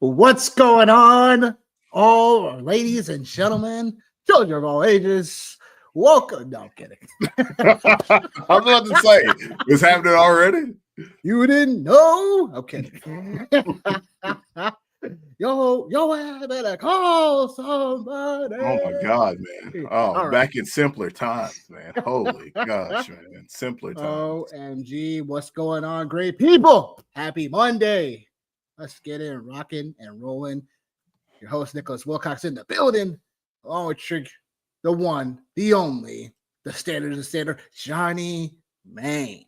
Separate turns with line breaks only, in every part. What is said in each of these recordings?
What's going on, all our ladies and gentlemen, children of all ages? Welcome. No, I'm kidding.
I was about to say, it's happening already.
You didn't know? I'm kidding. yo, better call somebody.
Oh my God, man. Oh,
All right.
back in simpler times, man. Holy gosh, man. Simpler times.
OMG, what's going on, great people? Happy Monday. Let's get in rocking and rolling. Your host, Nicholas Wilcox, in the building, along with Trig, the one, the only, the standard, Johnny Main.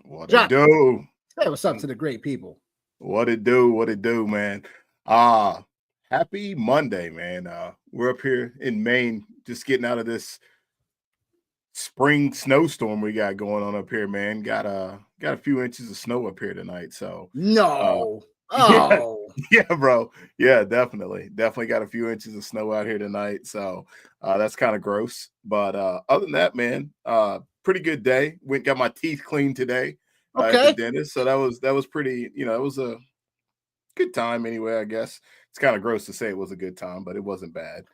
What
John,
it do?
say what's up to the great people.
What it do, man. Happy Monday, man. We're up here in Maine, just getting out of this spring snowstorm we got going on up here, man. Got a few inches of snow up here tonight. So
No.
yeah,
Oh.
yeah, bro. Yeah, definitely got a few inches of snow out here tonight. So that's kind of gross. But other than that, man, pretty good day. Went got my teeth cleaned today at the
Okay.
dentist. So that was pretty, it was a good time anyway, I guess. It's kind of gross to say it was a good time, but it wasn't bad.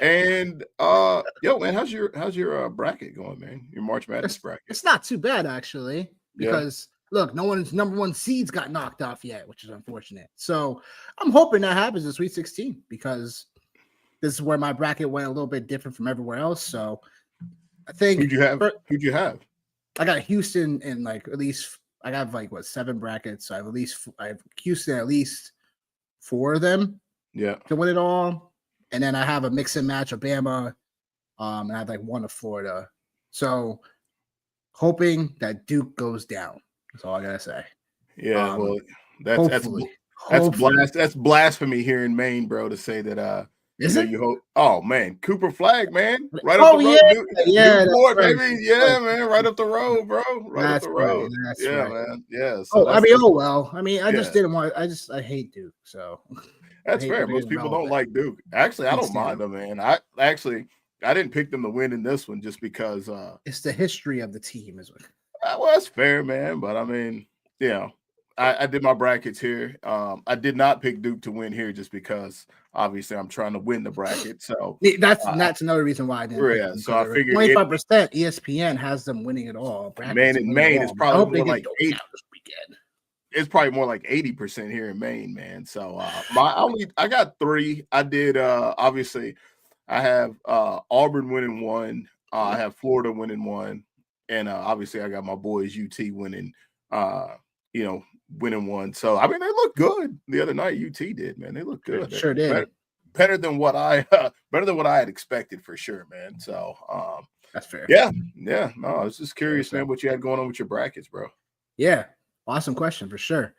And yo, man, how's your bracket going, man? Your March Madness bracket?
It's not too bad, actually, because look, no one's number one seeds got knocked off yet, which is unfortunate. So I'm hoping that happens in Sweet 16 because this is where my bracket went a little bit different from everywhere else. So I think
Who'd you have?
I got Houston in like at least I have like 7 brackets. So I have Houston at least 4 of them.
Yeah.
To win it all. And then I have a mix and match of Bama. And I have like 1 of Florida. So hoping that Duke goes down. That's all I gotta say.
Yeah, well, that's blasphemy here in Maine, bro, to say that
is it?
You hope. Oh man, Cooper Flag, man, right up the road. Newport,
right.
baby, yeah, man, right up the road, bro, right up the road.
That's
yeah,
right.
man, yeah.
So I just didn't want. I hate Duke, so
that's fair. Most people don't like Duke. Actually, I don't mind them, man. I didn't pick them to win in this one just because
it's the history of the team, is what.
Well, that's fair, man. But I mean, I did my brackets here. I did not pick Duke to win here just because obviously I'm trying to win the bracket. So
that's another reason why I didn't.
Yeah, so I figured
25% ESPN has them winning it all.
Maine is probably more like 8
this weekend.
It's probably more like 80% here in Maine, man. So I got 3. I did obviously I have Auburn winning 1. I have Florida winning 1. And obviously, I got my boys UT winning, winning 1. So I mean, they look good the other night. UT did, man. They look good.
Sure did.
Better than what I had expected for sure, man. So
that's fair.
Yeah. No, I was just curious, man, what you had going on with your brackets, bro.
Yeah, awesome question for sure.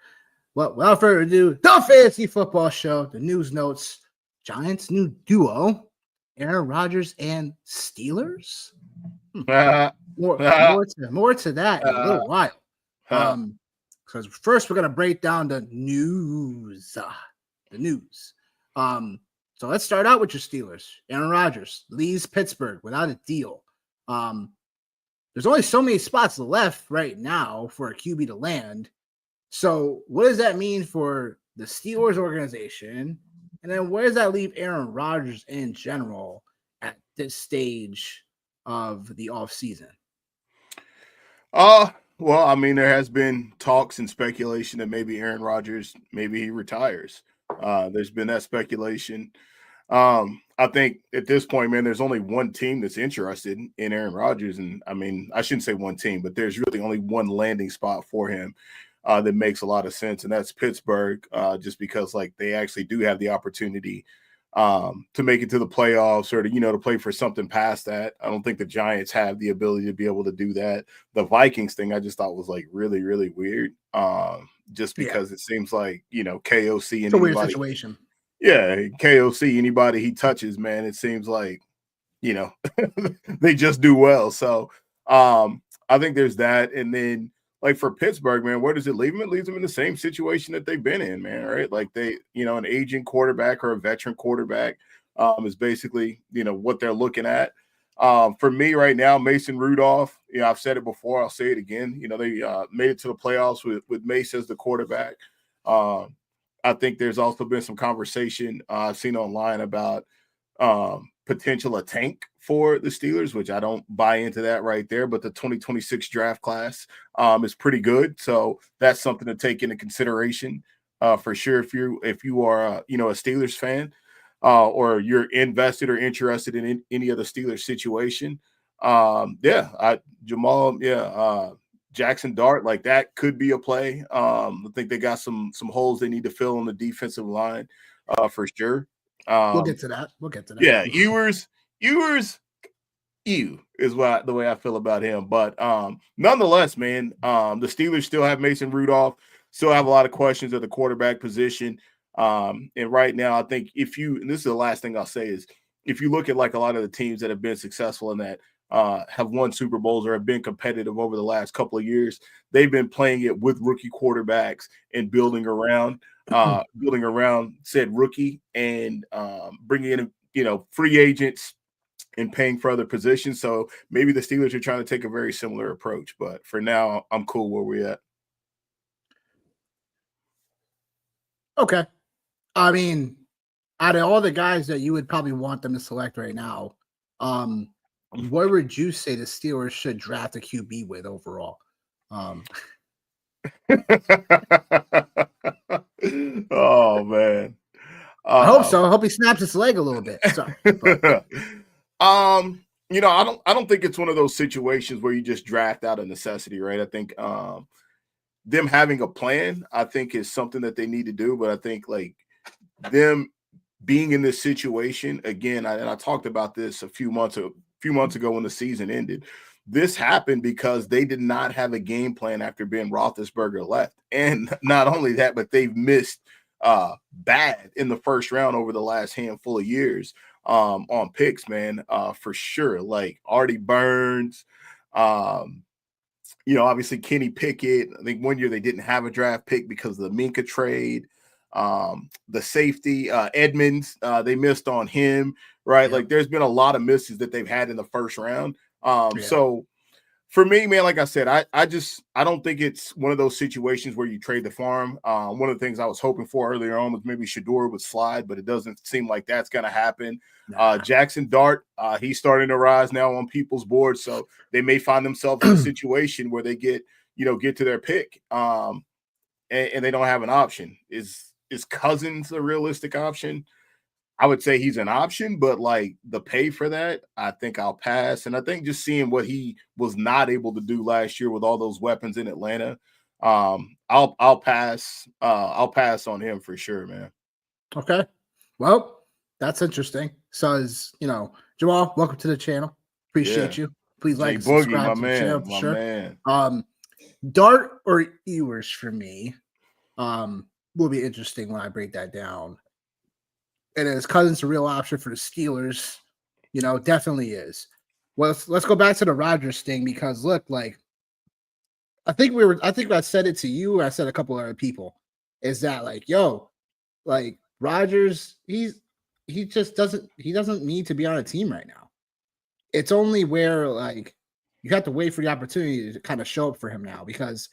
Well, without further ado, the Fantasy Football Show, the news notes, Giants' new duo, Aaron Rodgers and Steelers. More to that in a little while. Because first we're gonna break down the news. So let's start out with your Steelers. Aaron Rodgers leaves Pittsburgh without a deal. There's only so many spots left right now for a QB to land. So what does that mean for the Steelers organization? And then where does that leave Aaron Rodgers in general at this stage of the offseason?
Well, I mean, there has been talks and speculation that maybe Aaron Rodgers, maybe he retires. There's been that speculation. I think at this point, man, there's only one team that's interested in Aaron Rodgers. And I mean, I shouldn't say one team, but there's really only one landing spot for him that makes a lot of sense. And that's Pittsburgh, just because like they actually do have the opportunity to make it to the playoffs or to play for something past that. I don't think the Giants have the ability to be able to do that. The Vikings thing I just thought was like really, really weird. Just because it seems like, KOC and
it's a weird situation.
Yeah, KOC, anybody he touches, man, it seems like, they just do well. So I think there's that. And then like for Pittsburgh, man, where does it leave them? It leaves them in the same situation that they've been in, man, right? Like they, an aging quarterback or a veteran quarterback is basically, what they're looking at. For me right now, Mason Rudolph, I've said it before, I'll say it again. They made it to the playoffs with Mace as the quarterback. I think there's also been some conversation I've seen online about potential a tank for the Steelers, which I don't buy into that right there. But the 2026 draft class is pretty good, so that's something to take into consideration for sure. If you are a Steelers fan or you're invested or interested in any of the Steelers situation, Jamal, Jackson Dart, like that could be a play. I think they got some holes they need to fill on the defensive line for sure.
We'll get to that. We'll get to that.
Yeah, Ewers is the way I feel about him. But nonetheless, man, the Steelers still have Mason Rudolph, still have a lot of questions at the quarterback position. And right now, I think and this is the last thing I'll say is if you look at like a lot of the teams that have been successful in that have won Super Bowls or have been competitive over the last couple of years, they've been playing it with rookie quarterbacks and building around said rookie and bringing in, free agents and paying for other positions. So maybe the Steelers are trying to take a very similar approach. But for now, I'm cool where we're at.
Okay. I mean, out of all the guys that you would probably want them to select right now, where would you say the Steelers should draft a QB with overall?
Oh man.
I hope so. I hope he snaps his leg a little bit. Sorry.
I don't think it's one of those situations where you just draft out of necessity, right? I think them having a plan, I think, is something that they need to do. But I think like them being in this situation again, and I talked about this a few months ago when the season ended. This happened because they did not have a game plan after Ben Roethlisberger left. And not only that, but they've missed bad in the first round over the last handful of years on picks, man, for sure. Like Artie Burns, obviously Kenny Pickett. I think one year they didn't have a draft pick because of the Minka trade. The safety, Edmonds, they missed on him, right? Like there's been a lot of misses that they've had in the first round. So for me, man, like I said, I don't think it's one of those situations where you trade the farm. One of the things I was hoping for earlier on was maybe Shador would slide, but it doesn't seem like that's going to happen. Jackson Dart, he's starting to rise now on people's boards, so they may find themselves in a situation where they get to their pick, and they don't have an option. Is Cousins a realistic option? I would say he's an option, but like the pay for that, I think I'll pass. And I think just seeing what he was not able to do last year with all those weapons in Atlanta, I'll pass. I'll pass on him for sure, man.
Okay. Well, that's interesting. So Jamal, welcome to the channel. Appreciate you. Please like and subscribe to the channel for sure. Man. Dart or Ewers for me will be interesting when I break that down. And is Cousins a real option for the Steelers? Definitely is. Well, let's go back to the Rodgers thing because look, like I think I said it to you. I said a couple other people. Is that like, like Rodgers? He doesn't need to be on a team right now. It's only where like you have to wait for the opportunity to kind of show up for him now because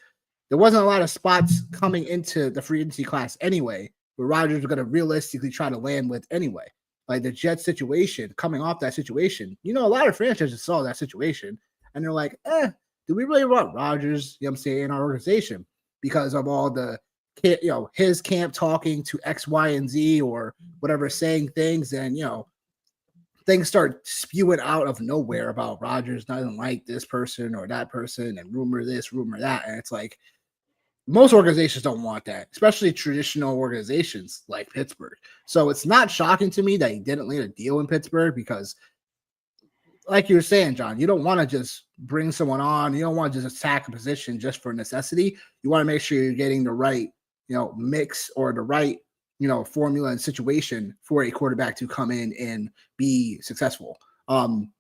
there wasn't a lot of spots coming into the free agency class anyway. But Rodgers was going to realistically try to land with anyway. Like the Jets situation, coming off that situation, a lot of franchises saw that situation and they're like, do we really want Rodgers, in our organization because of all the, his camp talking to X, Y, and Z or whatever, saying things and, things start spewing out of nowhere about Rodgers doesn't like this person or that person and rumor this, rumor that. And it's like, most organizations don't want that, especially traditional organizations like Pittsburgh. So it's not shocking to me that he didn't land a deal in Pittsburgh because, like you were saying, John, you don't want to just bring someone on. You don't want to just attack a position just for necessity. You want to make sure you're getting the right, mix or the right, formula and situation for a quarterback to come in and be successful. I'm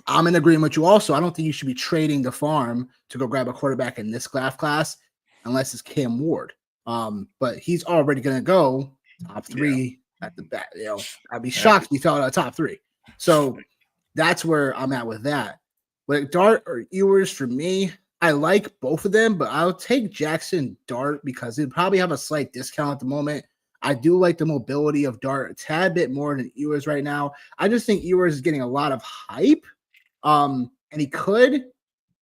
in agreement with you also. I don't think you should be trading the farm to go grab a quarterback in this draft class unless it's Cam Ward. But he's already going to go top 3 at the bat. I'd be shocked if he fell out of top 3. So that's where I'm at with that. But Dart or Ewers for me, I like both of them, but I'll take Jackson Dart because he'd probably have a slight discount at the moment I do like the mobility of Dart a tad bit more than Ewers right now. I just think Ewers is getting a lot of hype. And he could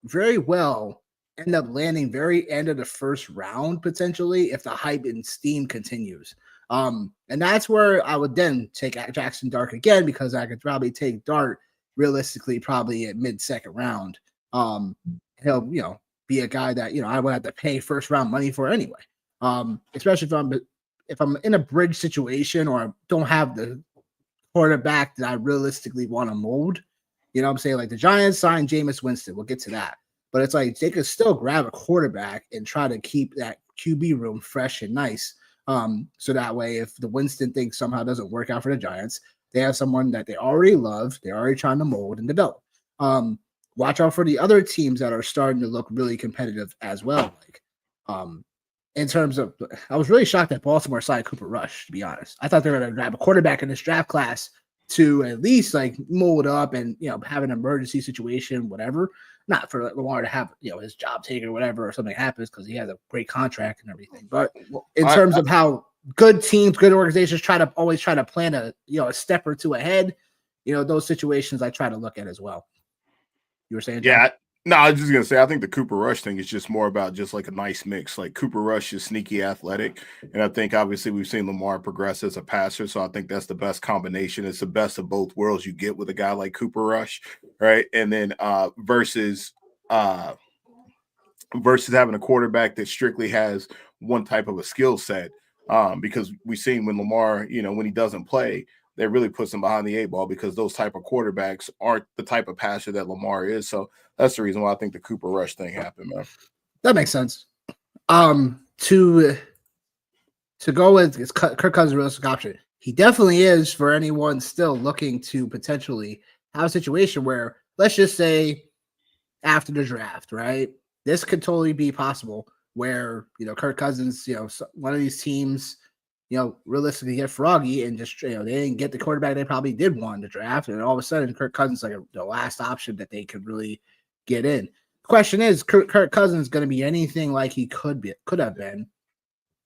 very well end up landing very end of the first round potentially if the hype and steam continues. And that's where I would then take Jackson Dart again, because I could probably take Dart realistically probably at mid-second round. He'll, be a guy that, I would have to pay first round money for anyway. Especially if I'm in a bridge situation or I don't have the quarterback that I realistically want to mold. You know what I'm saying? Like the Giants signed Jameis Winston. We'll get to that. But it's like they could still grab a quarterback and try to keep that QB room fresh and nice. So that way, if the Winston thing somehow doesn't work out for the Giants, they have someone that they already love, they're already trying to mold and develop. Watch out for the other teams that are starting to look really competitive as well. Like, in terms of, I was really shocked that Baltimore signed Cooper Rush, to be honest. I thought they were going to grab a quarterback in this draft class to at least like mold up and, have an emergency situation, whatever. Not for Lamar to have, his job taken or whatever, or something happens because he has a great contract and everything. But in terms of how good teams, good organizations always try to plan a step or two ahead, those situations I try to look at as well. You were saying, John?
Yeah. No, I was just going to say, I think the Cooper Rush thing is just more about just like a nice mix. Like Cooper Rush is sneaky athletic. And I think obviously we've seen Lamar progress as a passer. So I think that's the best combination. It's the best of both worlds you get with a guy like Cooper Rush. Right. And then versus having a quarterback that strictly has one type of a skill set. Because we've seen when Lamar, when he doesn't play, that really puts him behind the eight ball, because those type of quarterbacks aren't the type of passer that Lamar is. So that's the reason why I think the Cooper Rush thing happened, man.
That makes sense. To go with Kirk Cousins' realistic option, he definitely is for anyone still looking to potentially have a situation where, let's just say after the draft, right? This could totally be possible where, Kirk Cousins, one of these teams, realistically get froggy and just, they didn't get the quarterback they probably did want in the draft. And all of a sudden, Kirk Cousins like the last option that they could really get in. The question is, Kirk Cousins going to be anything like he could have been?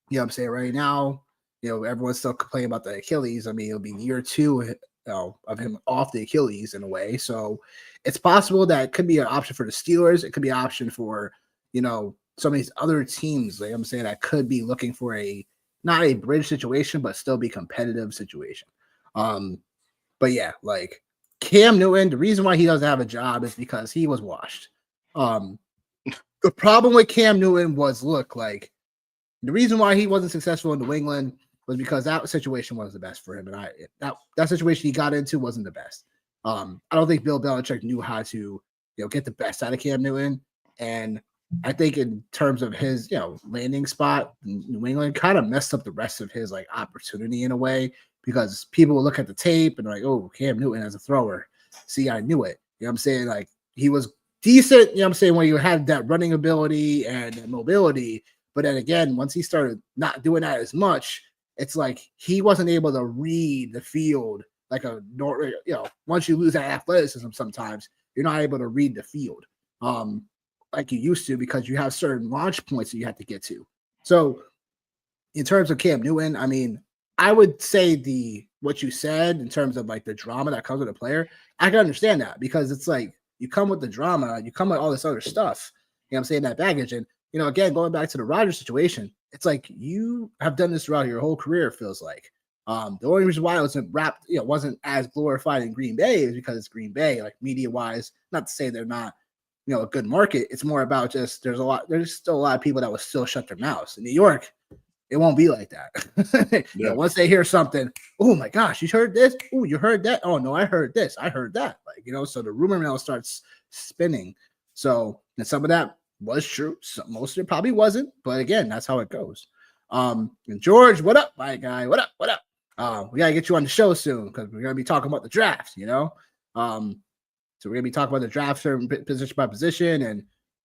You know what I'm saying? Right now, everyone's still complaining about the Achilles. I mean, it'll be year 2 of him off the Achilles in a way. So it's possible that it could be an option for the Steelers. It could be an option for, some of these other teams. Like I'm saying, that could be looking for not a bridge situation, but still be competitive situation. But yeah, like Cam Newton, the reason why he doesn't have a job is because he was washed. The problem with Cam Newton was, the reason why he wasn't successful in New England was because that situation wasn't the best for him. And that situation he got into wasn't the best. I don't think Bill Belichick knew how to, get the best out of Cam Newton. And I think in terms of his, landing spot in New England kind of messed up the rest of his opportunity in a way, because people will look at the tape and like, oh, Cam Newton as a thrower. See, I knew it. You know what I'm saying? Like he was decent, you know what I'm saying, when you had that running ability and mobility. But then again, once he started not doing that as much, it's like he wasn't able to read the field like once you lose that athleticism, sometimes you're not able to read the field like you used to, because you have certain launch points that you have to get to. So in terms of Cam Newton, I mean, I would say what you said in terms of the drama that comes with a player, I can understand that, because it's like you come with the drama, you come with all this other stuff, you know what I'm saying, that baggage. And, again, going back to the Rodgers situation, it's like you have done this throughout your whole career, it feels like. The only reason why it wasn't as glorified in Green Bay is because it's Green Bay, media-wise, not to say they're not, a good market. It's more about just there's still a lot of people that will still shut their mouths. In New York, it won't be like that.
Yeah.
Once they hear something, oh my gosh, you heard this? Oh, you heard that? Oh no, I heard this. I heard that. So the rumor mill starts spinning. So, and some of that was true. Most of it probably wasn't, but again, that's how it goes. And George, what up, my guy? What up? What up? We gotta get you on the show soon, because we're gonna be talking about the draft, So we're going to be talking about the draft position by position, and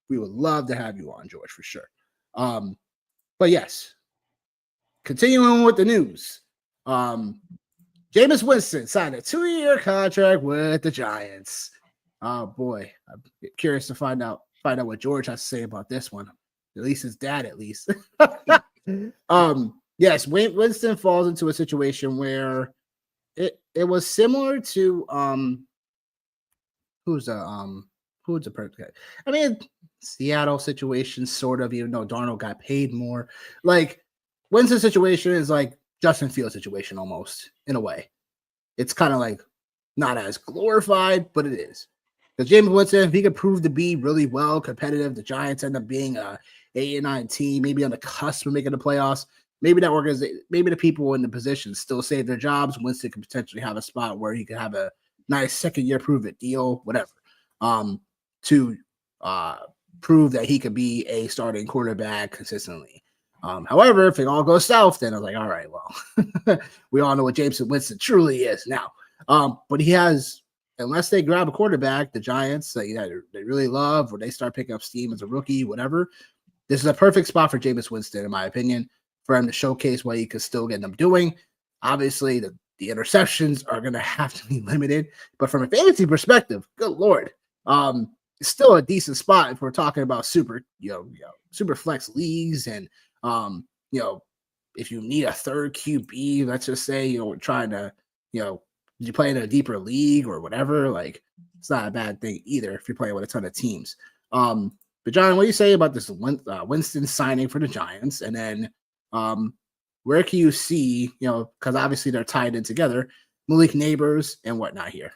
we would love to have you on, George, for sure. But yes, continuing with the news. Jameis Winston signed a 2-year contract with the Giants. Oh, boy. I'm curious to find out what George has to say about this one. At least his dad, at least. Yes, Winston falls into a situation where it was similar to who's a person? I mean, Seattle situation, sort of, even though Darnold got paid more. Like Winston's situation is like Justin Fields' situation almost in a way. It's kind of like not as glorified, but it is. Because James Winston, if he could prove to be really well competitive, the Giants end up being a 8-9 team, maybe on the cusp of making the playoffs. Maybe that organization, maybe the people in the position still save their jobs. Winston could potentially have a spot where he could have a nice second year prove it deal, whatever, to prove that he could be a starting quarterback consistently. However, if it all goes south, then I was like, all right, well, we all know what James Winston truly is now. But he has, unless they grab a quarterback, the Giants that they really love, or they start picking up steam as a rookie, whatever. This is a perfect spot for Jameis Winston, in my opinion, for him to showcase what he could still get them doing. Obviously, the interceptions are going to have to be limited, but from a fantasy perspective, good Lord, it's still a decent spot if we're talking about super flex leagues and if you need a third QB, let's just say, we're trying to, you play in a deeper league or whatever, like it's not a bad thing either if you're playing with a ton of teams. But John, what do you say about this Winston signing for the Giants? And then where can you see, because obviously they're tied in together, Malik Neighbors and whatnot here?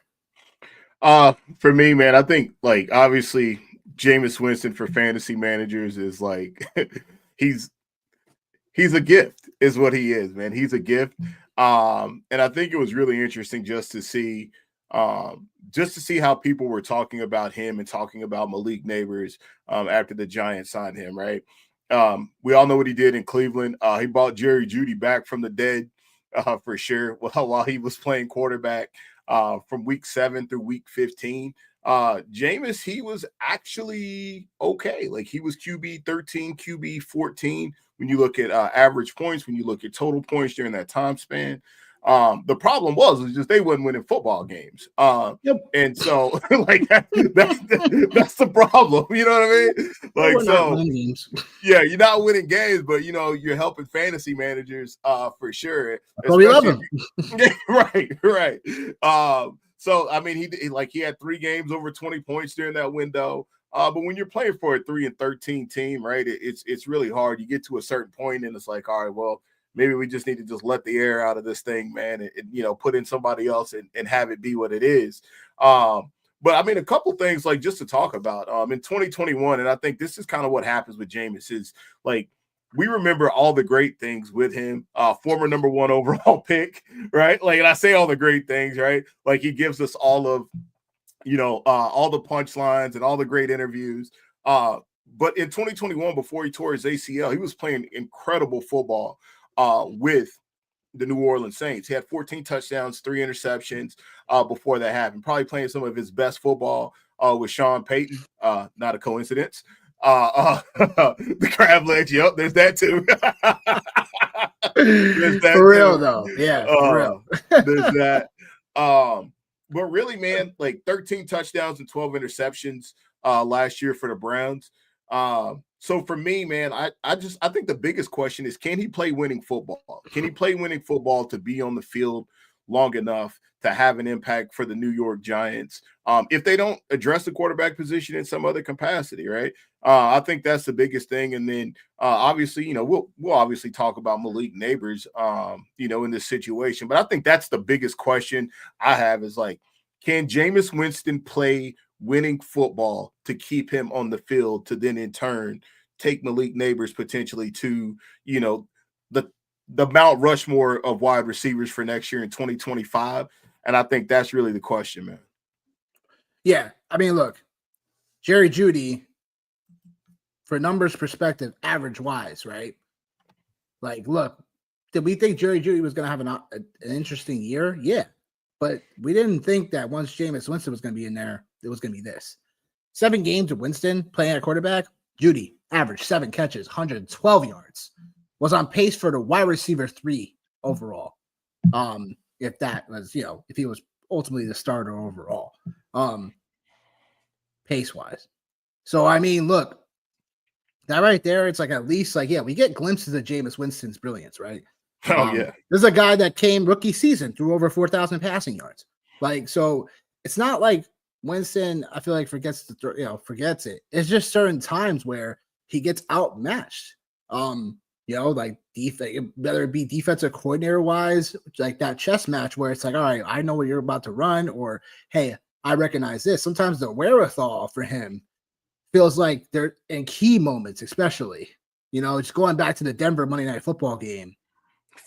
For me, man, I think like obviously Jameis Winston for fantasy managers is like he's a gift, is what he is, man. He's a gift. And I think it was really interesting just to see how people were talking about him and talking about Malik Neighbors after the Giants signed him, right? We all know what he did in Cleveland. He brought Jerry Jeudy back from the dead for sure while he was playing quarterback from week 7 through week 15. Jameis, he was actually okay. Like he was QB 13, QB 14. When you look at average points, when you look at total points during that time span, the problem was just they wasn't winning football games. And so like that's the problem. You know what I mean? Like so, yeah, you're not winning games, but you're helping fantasy managers for sure.
Oh, we love him.
Right. So I mean, he had 3 games over 20 points during that window. But when you're playing for a 3-13 team, right, it's really hard. You get to a certain point, and it's like, all right, well, maybe we just need to just let the air out of this thing, man, and put in somebody else and have it be what it is. But I mean, a couple things like just to talk about in 2021, and I think this is kind of what happens with Jameis is like we remember all the great things with him, former number 1 overall pick, right? Like, and I say all the great things, right? Like he gives us all of all the punchlines and all the great interviews. But in 2021, before he tore his ACL, he was playing incredible football with the New Orleans Saints. He had 14 touchdowns, 3 interceptions before that happened. Probably playing some of his best football with Sean Payton. Not a coincidence. The crab legs. Yep, there's that too.
There's that for real, though. Yeah, for real.
There's that. But really, man, like 13 touchdowns and 12 interceptions last year for the Browns. So for me, man, I think the biggest question is, can he play winning football? Can he play winning football to be on the field long enough to have an impact for the New York Giants if they don't address the quarterback position in some other capacity, right? I think that's the biggest thing. And then obviously, we'll obviously talk about Malik Neighbors, in this situation. But I think that's the biggest question I have is like, can Jameis Winston play winning football to keep him on the field to then in turn take Malik Neighbors potentially to, the Mount Rushmore of wide receivers for next year in 2025? And I think that's really the question, man.
Yeah. I mean, look, Jerry Jeudy, for numbers perspective, average wise, right? Like, look, did we think Jerry Jeudy was going to have an interesting year? Yeah. But we didn't think that once Jameis Winston was going to be in there, it was going to be this. 7 games with Winston playing at quarterback, Jeudy, average 7 catches, 112 yards. Was on pace for the wide receiver 3 overall. If that was, if he was ultimately the starter overall, pace wise. So, I mean, look, that right there, it's like at least like, yeah, we get glimpses of Jameis Winston's brilliance, right?
Oh yeah.
This is a guy that came rookie season threw over 4,000 passing yards. Like, so it's not like Winston, I feel like forgets it. It's just certain times where he gets outmatched. Like whether it be defensive coordinator wise, like that chess match where it's like, all right, I know what you're about to run, or hey, I recognize this. Sometimes the wherewithal for him feels like they're in key moments, especially, just going back to the Denver Monday Night Football game.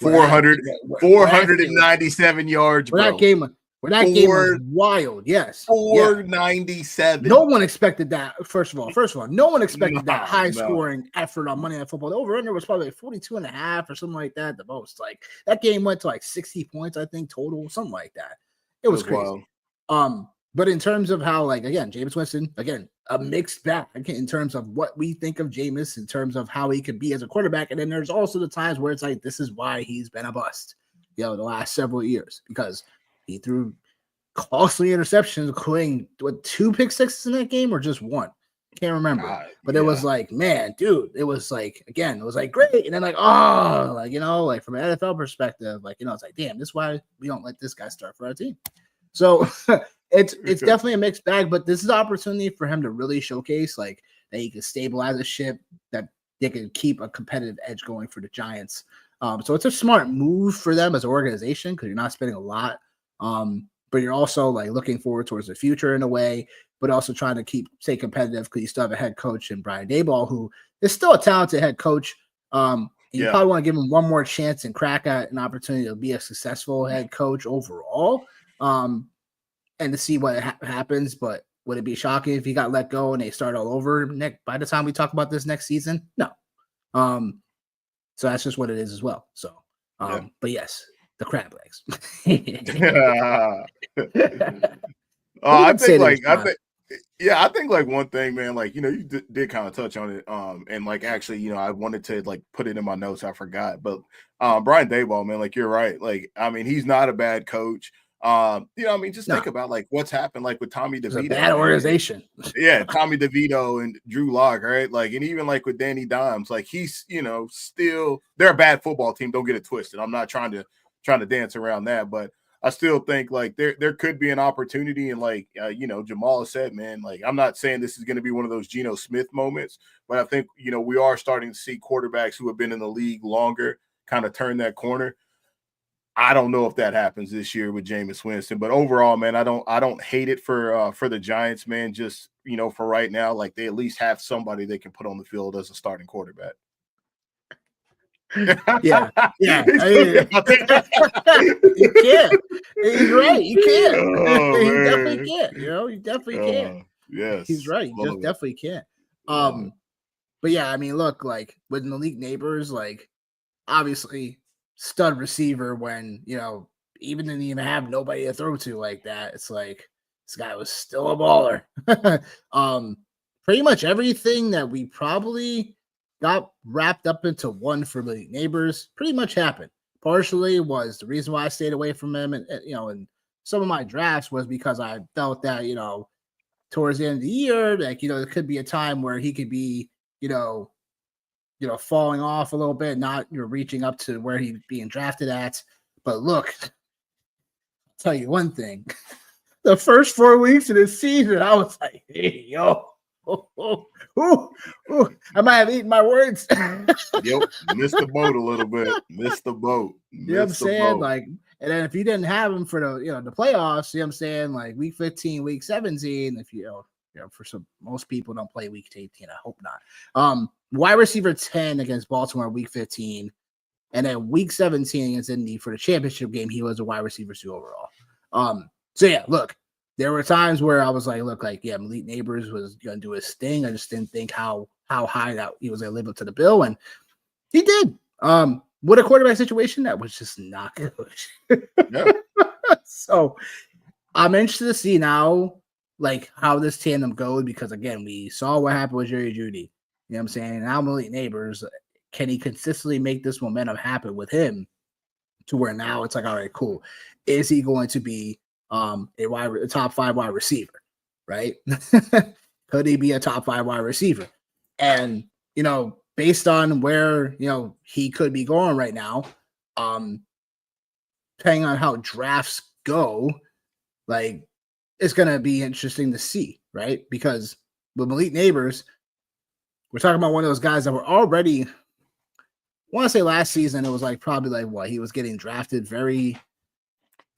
497 yards,
bro. Game was wild. Yes.
497.
No one expected that. First of all, no one expected that high scoring effort on Monday Night Football. The over-under was probably like 42 and a half or something like that at the most. Like that game went to like 60 points, I think, total, something like that. It was crazy. Wild. But in terms of how, like, again, Jameis Winston, again, a mixed bag in terms of what we think of Jameis, in terms of how he could be as a quarterback. And then there's also the times where it's like, this is why he's been a bust, the last several years, because he threw costly interceptions, including 2 pick sixes in that game or just 1. Can't remember. But it was like, man, dude, it was like, again, it was like great. And then like, oh, like, like from an NFL perspective, like, it's like, damn, this is why we don't let this guy start for our team. So it's definitely a mixed bag, but this is an opportunity for him to really showcase like that he can stabilize a ship, that they can keep a competitive edge going for the Giants. So it's a smart move for them as an organization because you're not spending a lot, but you're also like looking forward towards the future in a way, but also trying to stay competitive because you still have a head coach in Brian Daboll, who is still a talented head coach. You probably want to give him one more chance and crack at an opportunity to be a successful head coach overall. And to see what happens, but would it be shocking if he got let go and they start all over by the time we talk about this next season? No. So that's just what it is as well. So, but yes, the crab legs.
I think one thing, man, like, you did kind of touch on it. And like, actually, I wanted to like put it in my notes. I forgot, but Brian Daboll, man, like, you're right. Like, I mean, he's not a bad coach. Just think about like what's happened, like with Tommy DeVito.
It's a bad organization.
Yeah, Tommy DeVito and Drew Lock, right? Like, and even like with Danny Dimes, like he's, still they're a bad football team. Don't get it twisted. I'm not trying to dance around that, but I still think like there could be an opportunity. And like Jamal said, man, like I'm not saying this is going to be one of those Geno Smith moments, but I think we are starting to see quarterbacks who have been in the league longer kind of turn that corner. I don't know if that happens this year with Jameis Winston, but overall, man, I don't hate it for the Giants, man. Just for right now, like they at least have somebody they can put on the field as a starting quarterback.
Yeah. You can't. He's right. You can't.
Oh,
you definitely can't. You definitely can't.
Yes,
he's right. You just definitely can't. But yeah, I mean, look, like with Malik Neighbors, like obviously stud receiver when even didn't even have nobody to throw to like that. It's like this guy was still a baller. Pretty much everything that we probably got wrapped up into one for Malik Neighbors pretty much happened. Partially was the reason why I stayed away from him, and in some of my drafts was because I felt that towards the end of the year, like there could be a time where he could be falling off a little bit, not reaching up to where he's being drafted at. But look, I'll tell you one thing. The first 4 weeks of the season, I was like, hey, yo. I might have eaten my words.
Yep. Missed the boat a little bit. Missed the boat.
You know what I'm saying? Like, and then if you didn't have him for the playoffs, you know what I'm saying? Like week 15, week 17, if for most people don't play week 18. I hope not. Wide receiver 10 against Baltimore week 15, and then week 17 against Indy for the championship game, he was a wide receiver 2 overall. So yeah, look, there were times where I was like, look, like Malik Neighbors was gonna do his thing. I just didn't think how high that he was gonna live up to the bill, and he did. What a quarterback situation that was just not good.
Yeah.
So I'm interested to see now, like how this tandem goes, because again, we saw what happened with Jerry Jeudy. You know what I'm saying? Now Malik Neighbors, can he consistently make this momentum happen with him to where now it's like, all right, cool. Is he going to be a top 5 wide receiver, right? Could he be a top 5 wide receiver? And, based on where, he could be going right now, Depending on how drafts go, like it's gonna be interesting to see, right? Because with Malik Neighbors, we're talking about one of those guys that were already. I want to say last season it was like probably like what he was getting drafted very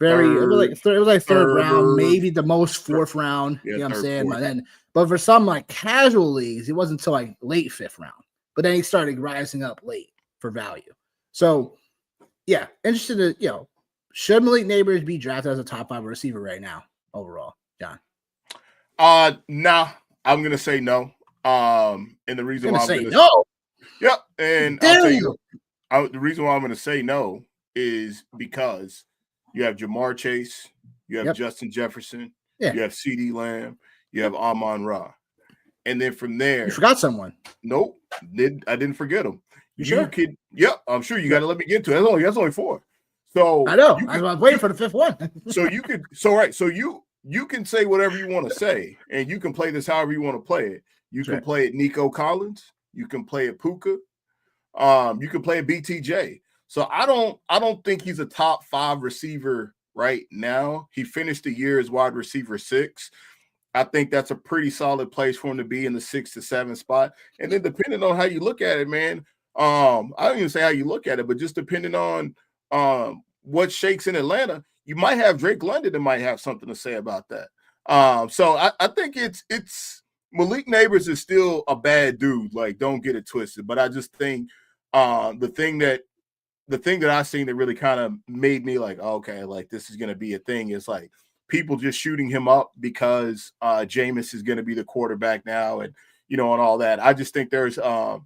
third round, maybe the most fourth round.
Yeah,
You know what I'm
third,
saying? But for some like casual leagues, he wasn't until like late fifth round. But then he started rising up late for value. So yeah, interested to should Malik Neighbors be drafted as a top 5 receiver right now overall, John?
Nah, I'm gonna say no. And the reason why I'm gonna
no.
Yep, and I'll tell you the reason why I'm gonna say no is because you have Jamar Chase, you have Justin Jefferson, you have CeeDee Lamb, you have Amon-Ra. And then from there,
you forgot someone.
Nope, I didn't forget him.
You sure?
I'm sure you got to let me get to it. That's only 4. So
I know. I was waiting for the 5th one.
So you can say whatever you want to say, and you can play this however you want to play it. You can play it Nico Collins. You can play it Puka. You can play it BTJ. So I don't think he's a top 5 receiver right now. He finished the year as wide receiver 6. I think that's a pretty solid place for him to be in the 6 to 7 spot. And then depending on how you look at it, man, I don't even say how you look at it, but just depending on what shakes in Atlanta, you might have Drake London that might have something to say about that. So I think it's Malik Neighbors is still a bad dude. Like, don't get it twisted. But I just think the thing that I seen that really kind of made me like, okay, like this is going to be a thing is like people just shooting him up because Jameis is going to be the quarterback now and all that. I just think there's a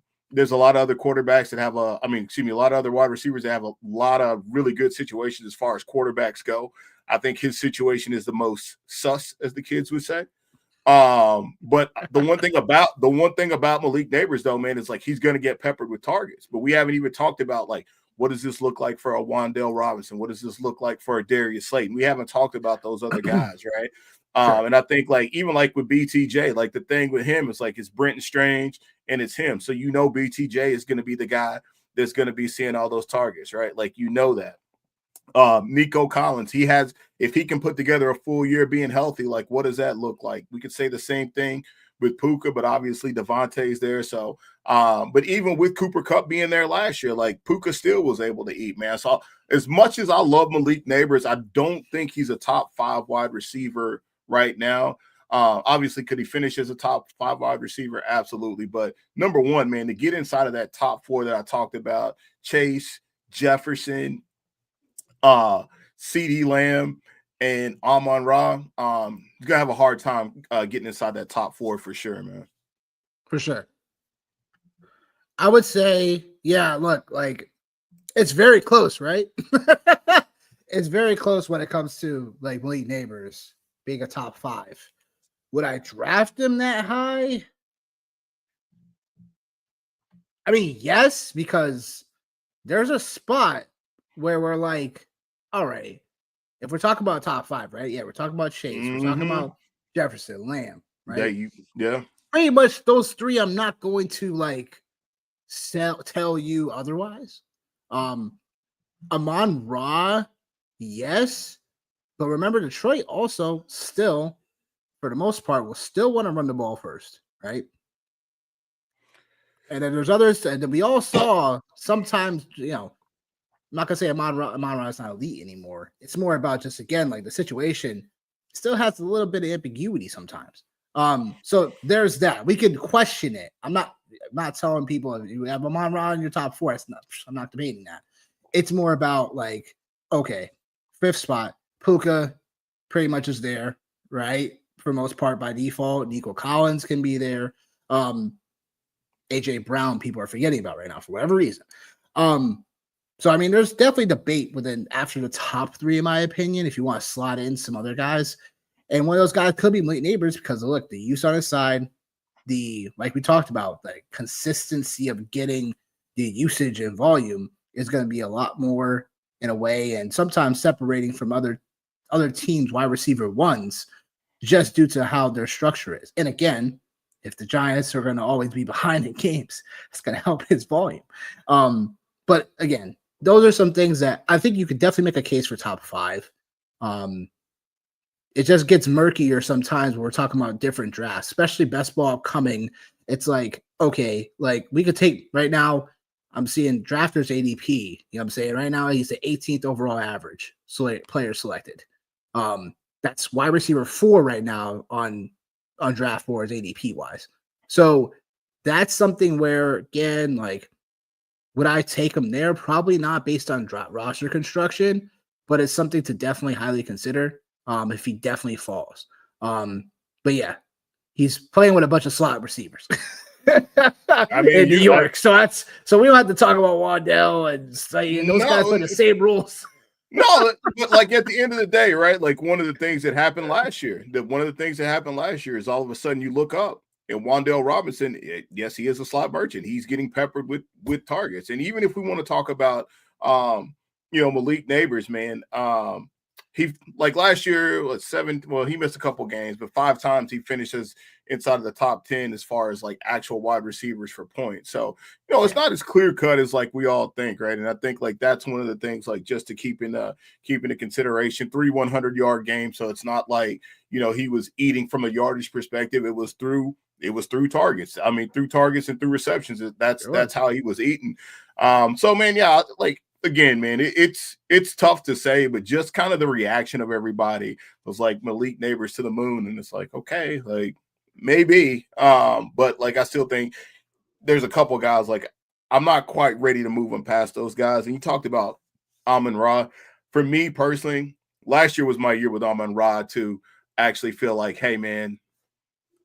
lot of other quarterbacks that have a lot of other wide receivers that have a lot of really good situations as far as quarterbacks go. I think his situation is the most sus, as the kids would say. But the one thing about Malik Neighbors though, man, is like he's going to get peppered with targets. But we haven't even talked about like what does this look like for a Wan'Dale Robinson? What does this look like for a Darius Slayton? We haven't talked about those other guys, right? Sure. And I think like even like with BTJ, like the thing with him is like it's Brenton Strange and it's him. So BTJ is going to be the guy that's going to be seeing all those targets, right? Like that. Nico Collins, if he can put together a full year being healthy, like what does that look like? We could say the same thing with Puka, but obviously Devontae's there. So, but even with Cooper Kupp being there last year, like Puka still was able to eat, man. So as much as I love Malik Neighbors, I don't think he's a top 5 wide receiver right now. Obviously, could he finish as a top 5 wide receiver? Absolutely. But number one, man, to get inside of that top 4 that I talked about, Chase, Jefferson, CeeDee Lamb, and Amon-Ra, you're going to have a hard time getting inside that top 4 for sure, man.
For sure. I would say, yeah, look, like it's very close, right? It's very close when it comes to like Malik Neighbors being a top 5. Would I draft him that high? I mean, yes, because there's a spot where we're like, all right, if we're talking about top 5, right? Yeah, we're talking about Chase. We're talking about Jefferson, Lamb, right?
Yeah.
Pretty much those 3, I'm not going to like tell you otherwise. Amon-Ra, yes. But remember, Detroit also still, for the most part, will still want to run the ball first, right? And then there's others, and then we all saw sometimes, I'm not gonna say Amon-Ra is not elite anymore. It's more about just again, like the situation still has a little bit of ambiguity sometimes. So there's that. We could question it. I'm not telling people if you have Amon-Ra in your top 4. I'm not debating that. It's more about like, okay, 5th spot, Puka pretty much is there, right? For most part by default. Nico Collins can be there. AJ Brown, people are forgetting about right now for whatever reason. So I mean, there's definitely debate within after the top 3, in my opinion, if you want to slot in some other guys. And one of those guys could be Malik Neighbors because look, the use on his side, like we talked about, the consistency of getting the usage and volume is going to be a lot more in a way, and sometimes separating from other teams' wide receiver ones just due to how their structure is. And again, if the Giants are going to always be behind in games, it's going to help his volume. But again, those are some things that I think you could definitely make a case for top 5. It just gets murkier sometimes when we're talking about different drafts, especially best ball upcoming. It's like, okay, like we could take right now, I'm seeing drafters ADP. You know what I'm saying? Right now, he's the 18th overall average player selected. That's wide receiver 4 right now on draft boards ADP wise. So that's something where, again, like, would I take him there? Probably not based on roster construction, but it's something to definitely highly consider if he definitely falls. But yeah, he's playing with a bunch of slot receivers
I mean,
in New York. So we don't have to talk about Waddell and those guys play the same rules.
No, but like at the end of the day, right? Like one of the things that happened last year, is all of a sudden you look up and Wan'Dale Robinson, yes, he is a slot merchant. He's getting peppered with targets. And even if we want to talk about Malik Neighbors, man, he like last year was 7. Well, he missed a couple games, but 5 times he finishes inside of the top 10 as far as like actual wide receivers for points. So, it's not as clear cut as like we all think, right? And I think like that's one of the things like just to keep into consideration. 3 100-yard games, so it's not like he was eating from a yardage perspective. It was through targets. I mean, through targets and through receptions. That's how he was eating. So man, yeah, like. Again, man, it's tough to say, but just kind of the reaction of everybody was like Malik Neighbors to the moon, and it's like, okay, like maybe, but like I still think there's a couple guys like I'm not quite ready to move them past those guys. And you talked about Amon-Ra. For me personally, last year was my year with Amon-Ra to actually feel like, hey, man,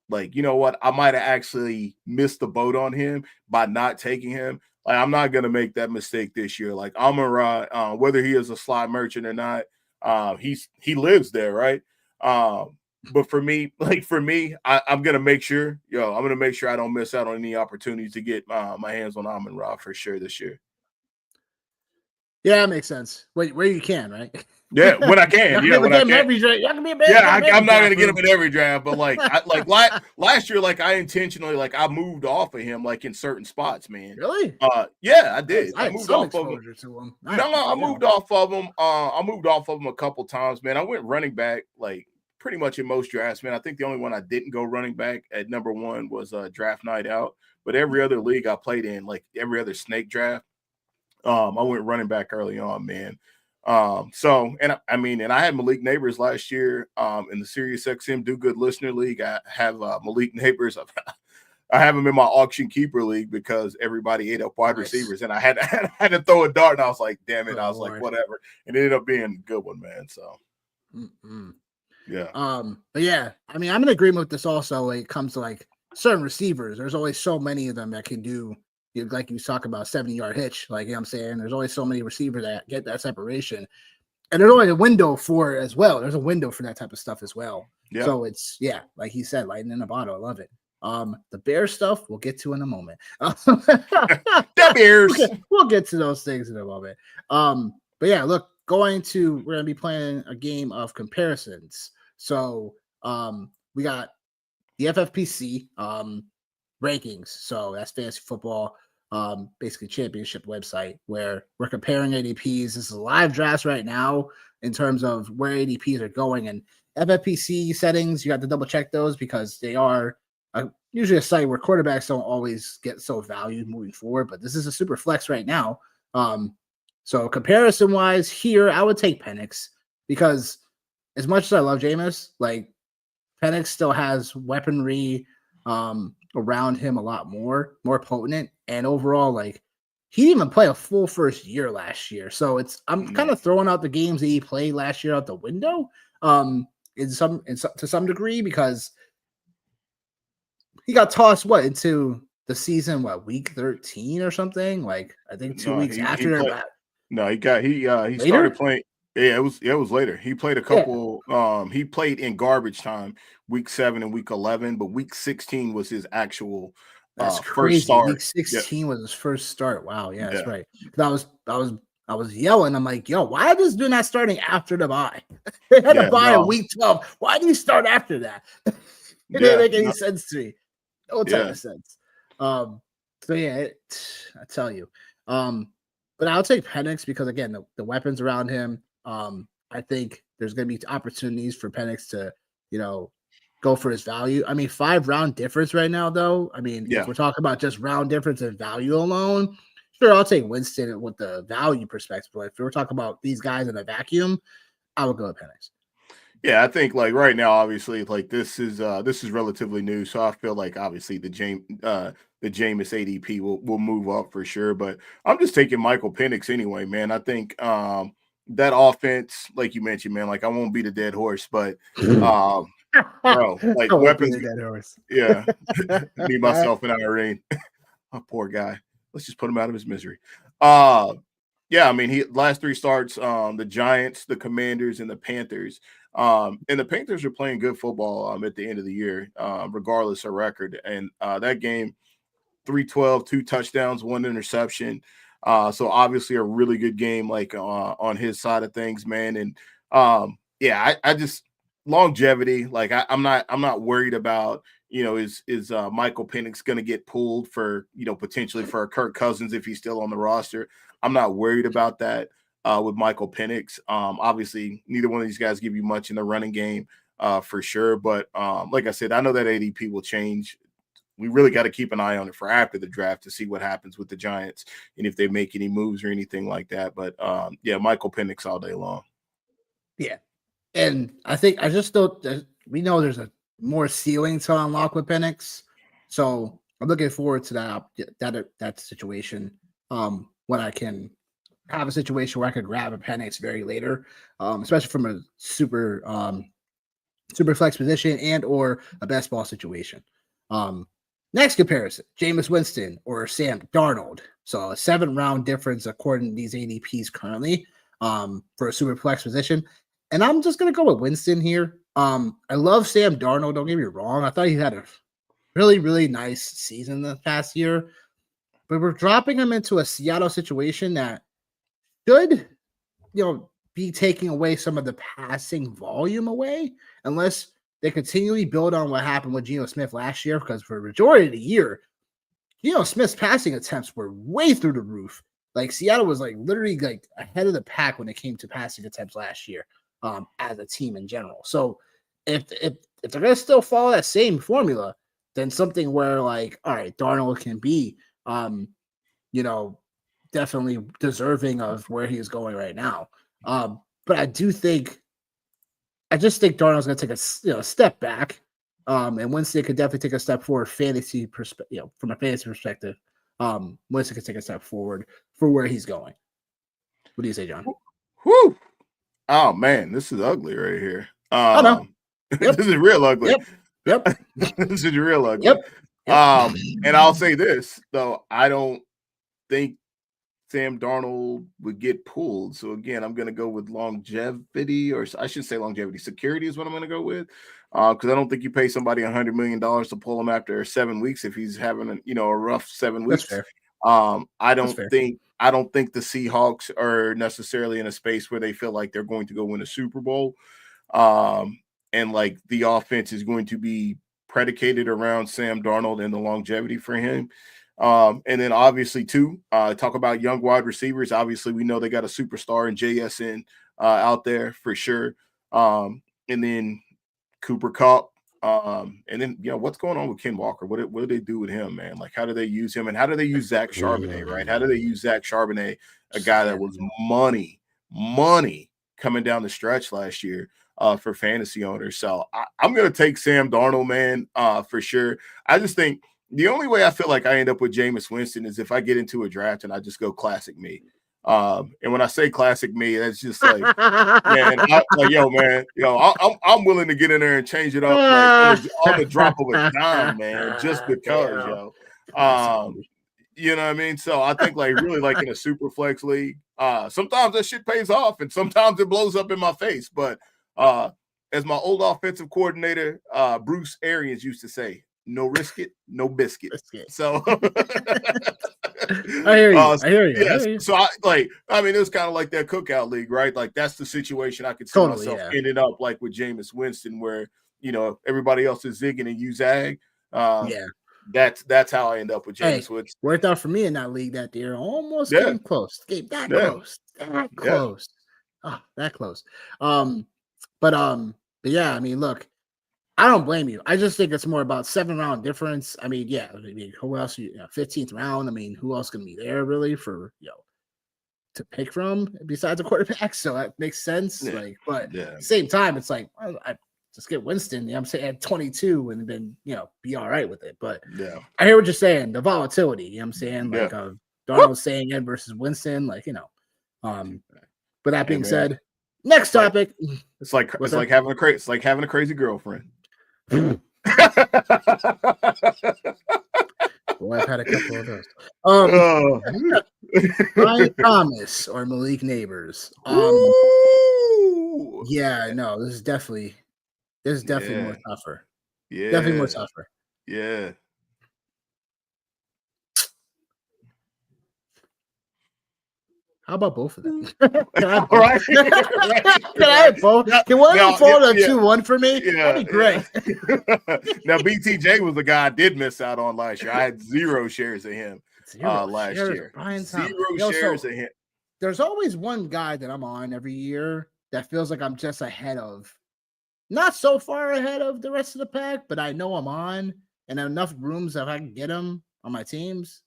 like, you know what? I might have actually missed the boat on him by not taking him. Like, I'm not going to make that mistake this year. Like, Amon-Ra, whether he is a slot merchant or not, he lives there, right? But for me, I'm going to make sure, I don't miss out on any opportunities to get my hands on Amon-Ra for sure this year.
Yeah, that makes sense. Where you can, right?
Yeah, when I can. Yeah, when I can. I'm not going to get him in every draft, but like last year, like I intentionally, like I moved off of him, like in certain spots, man.
Really?
Yeah, I did.
I
moved off of him. I moved off of him. I moved off of him a couple times, man. I went running back, like pretty much in most drafts, man. I think the only one I didn't go running back at number 1 was draft night out. But every other league I played in, like every other snake draft, I went running back early on, man. And I had Malik Neighbors last year in the Sirius XM Do Good Listener League. I have Malik Neighbors. I have him in my auction keeper league because everybody ate up wide receivers, and I had to throw a dart, and I was like, damn it. I was like, whatever. And it ended up being a good one, man. So yeah.
But yeah, I mean, I'm in agreement with this also when it comes to like certain receivers. There's always so many of them that can do, like you talk about 70-yard hitch, like, I'm saying, there's always so many receivers that get that separation, and there's always a window for it as well. There's a window for that type of stuff as well. Yeah. So it's, like he said, lightning in a bottle. I love it. The Bears stuff we'll get to in a moment.
The Bears.
We'll get to those things in a moment. But yeah, look, we're going to be playing a game of comparisons. So we got the FFPC rankings. So that's fantasy football, basically championship website where we're comparing ADPs. This is live drafts right now in terms of where ADPs are going, and FFPC settings, you have to double check those because they are usually a site where quarterbacks don't always get so valued moving forward, but this is a super flex right now. So comparison wise here, I would take Penix because as much as I love Jameis, like Penix still has weaponry around him a lot more potent, and overall, like he didn't even play a full first year last year. So I'm kind of throwing out the games that he played last year out the window to some degree because he got tossed into the season, week 13 or something? Like I think 2 weeks after that.
No, he started playing. Yeah, it was later. He played a couple. Yeah. He played in garbage time, week 7 and week 11, but week 16 was his actual first start.
Week 16 was his first start. Wow, yeah, that's right. I was yelling. I'm like, yo, why is this dude not starting after the bye? They had a bye in week 12. Why do you start after that? It didn't make any sense to me. No type of sense. So yeah, I tell you. But I'll take Penix because again, the weapons around him. I think there's going to be opportunities for Penix to, go for his value. I mean, 5 round difference right now, though. I mean, if
Yeah.
we're talking about just round difference and value alone, sure, I'll take Winston with the value perspective. But if we're talking about these guys in a vacuum, I would go with Penix.
Yeah, I think like right now, obviously, like this is relatively new, so I feel like obviously the Jameis ADP will move up for sure. But I'm just taking Michael Penix anyway, man. I think that offense, like you mentioned, man, like I won't beat a dead horse, but bro, like
I won't beat
weapons,
a dead horse.
yeah, me myself and Irene, oh, poor guy. Let's just put him out of his misery. Yeah, I mean, he last 3 starts, the Giants, the Commanders, and the Panthers. And the Panthers are playing good football at the end of the year, regardless of record. And that game, 312, 2 touchdowns, 1 interception. So obviously a really good game, like on his side of things, man. And yeah, I just longevity. Like I'm not worried about is Michael Penix going to get pulled for potentially for a Kirk Cousins if he's still on the roster. I'm not worried about that with Michael Penix. Obviously, neither one of these guys give you much in the running game for sure. But like I said, I know that ADP will change. We really got to keep an eye on it for after the draft to see what happens with the Giants and if they make any moves or anything like that. But yeah, Michael Penix all day long.
Yeah. And I think I just don't. We know there's a more ceiling to unlock with Penix, so I'm looking forward to that situation. When I can have a situation where I could grab a Penix very later, especially from a super flex position and or a best ball situation. Next comparison: Jameis Winston or Sam Darnold. So a 7 round difference according to these ADPs currently for a super flex position. And I'm just gonna go with Winston here. I love Sam Darnold. Don't get me wrong. I thought he had a really, really nice season this past year, but we're dropping him into a Seattle situation that should, be taking away some of the passing volume away, unless they continually build on what happened with Geno Smith last year. Because for a majority of the year, Geno Smith's passing attempts were way through the roof. Like Seattle was like literally like ahead of the pack when it came to passing attempts last year, as a team in general. So if they're gonna still follow that same formula, then something where like, all right, Darnold can be you know, definitely deserving of where he's going right now. But I just think Darnold's gonna take a step back. And Winston could definitely take a step forward fantasy perspective, from a fantasy perspective. Winston could take a step forward for where he's going. What do you say, John?
Whew. Oh man, this is ugly right here.
Oh no. Yep.
This is real ugly.
Yep.
This is real ugly.
Yep.
And I'll say this though, I don't think Sam Darnold would get pulled. So again, I'm going to go with longevity, or I should say longevity. Security is what I'm going to go with, because I don't think you pay somebody $100 million to pull him after 7 weeks if he's having a rough 7 weeks.
That's fair.
I don't think the Seahawks are necessarily in a space where they feel like they're going to go win a Super Bowl, and like the offense is going to be predicated around Sam Darnold and the longevity for him. And then obviously too, talk about young wide receivers. Obviously, we know they got a superstar in JSN out there for sure. And then Cooper Kupp. And then what's going on with Ken Walker? What do they do with him, man? Like, how do they use him, and how do they use Zach Charbonnet, right? How do they use Zach Charbonnet, a guy that was money coming down the stretch last year for fantasy owners? So I'm gonna take Sam Darnold, man, for sure. I just think the only way I feel like I end up with Jameis Winston is if I get into a draft and I just go classic me. And when I say classic me, that's just like, man, I'm willing to get in there and change it up like on the drop of a dime, man, just because, you know what I mean? So I think like really like in a super flex league, sometimes that shit pays off and sometimes it blows up in my face. But as my old offensive coordinator, Bruce Arians used to say, no risk it, no biscuit. So
I hear you.
Yes. So I mean, it was kind of like that cookout league, right? Like that's the situation I could see myself ending up like with Jameis Winston, where everybody else is zigging and you zag. That's how I end up with Jameis
Hey,
Winston.
worked out for me in that league that year. Almost
Yeah.
came close. Came that
Yeah.
close. That
Yeah.
close. Oh, that close. But yeah, I mean, look, I don't blame you. I just think it's more about 7-round difference. I mean, yeah, I mean, who else? 15th round. I mean, who else can be there really for to pick from besides a quarterback? So that makes sense.
Yeah.
Like, but
Yeah.
at the same time, it's like I just get Winston. I'm saying at 22 and then be all right with it. But
Yeah.
I hear what you're saying. The volatility. You know what I'm saying? Like Darnold saying it versus Winston. Like But that being said, next topic.
It's like having a crazy girlfriend.
Well, I've had a couple of those. Brian Thomas or Malik Neighbors. Yeah, no, this is definitely more tougher.
Yeah.
Definitely more tougher.
Yeah.
How about both of them? Can I have
Right.
Can I have both? Can one of them fall to 2-1 for me? That'd be great.
Now, BTJ was the guy I did miss out on last year. I had 0 shares of him last year.
Brian Thomas.
0 shares of him.
There's always one guy that I'm on every year that feels like I'm just ahead of. Not so far ahead of the rest of the pack, but I know I'm on and enough rooms that if I can get him on my teams,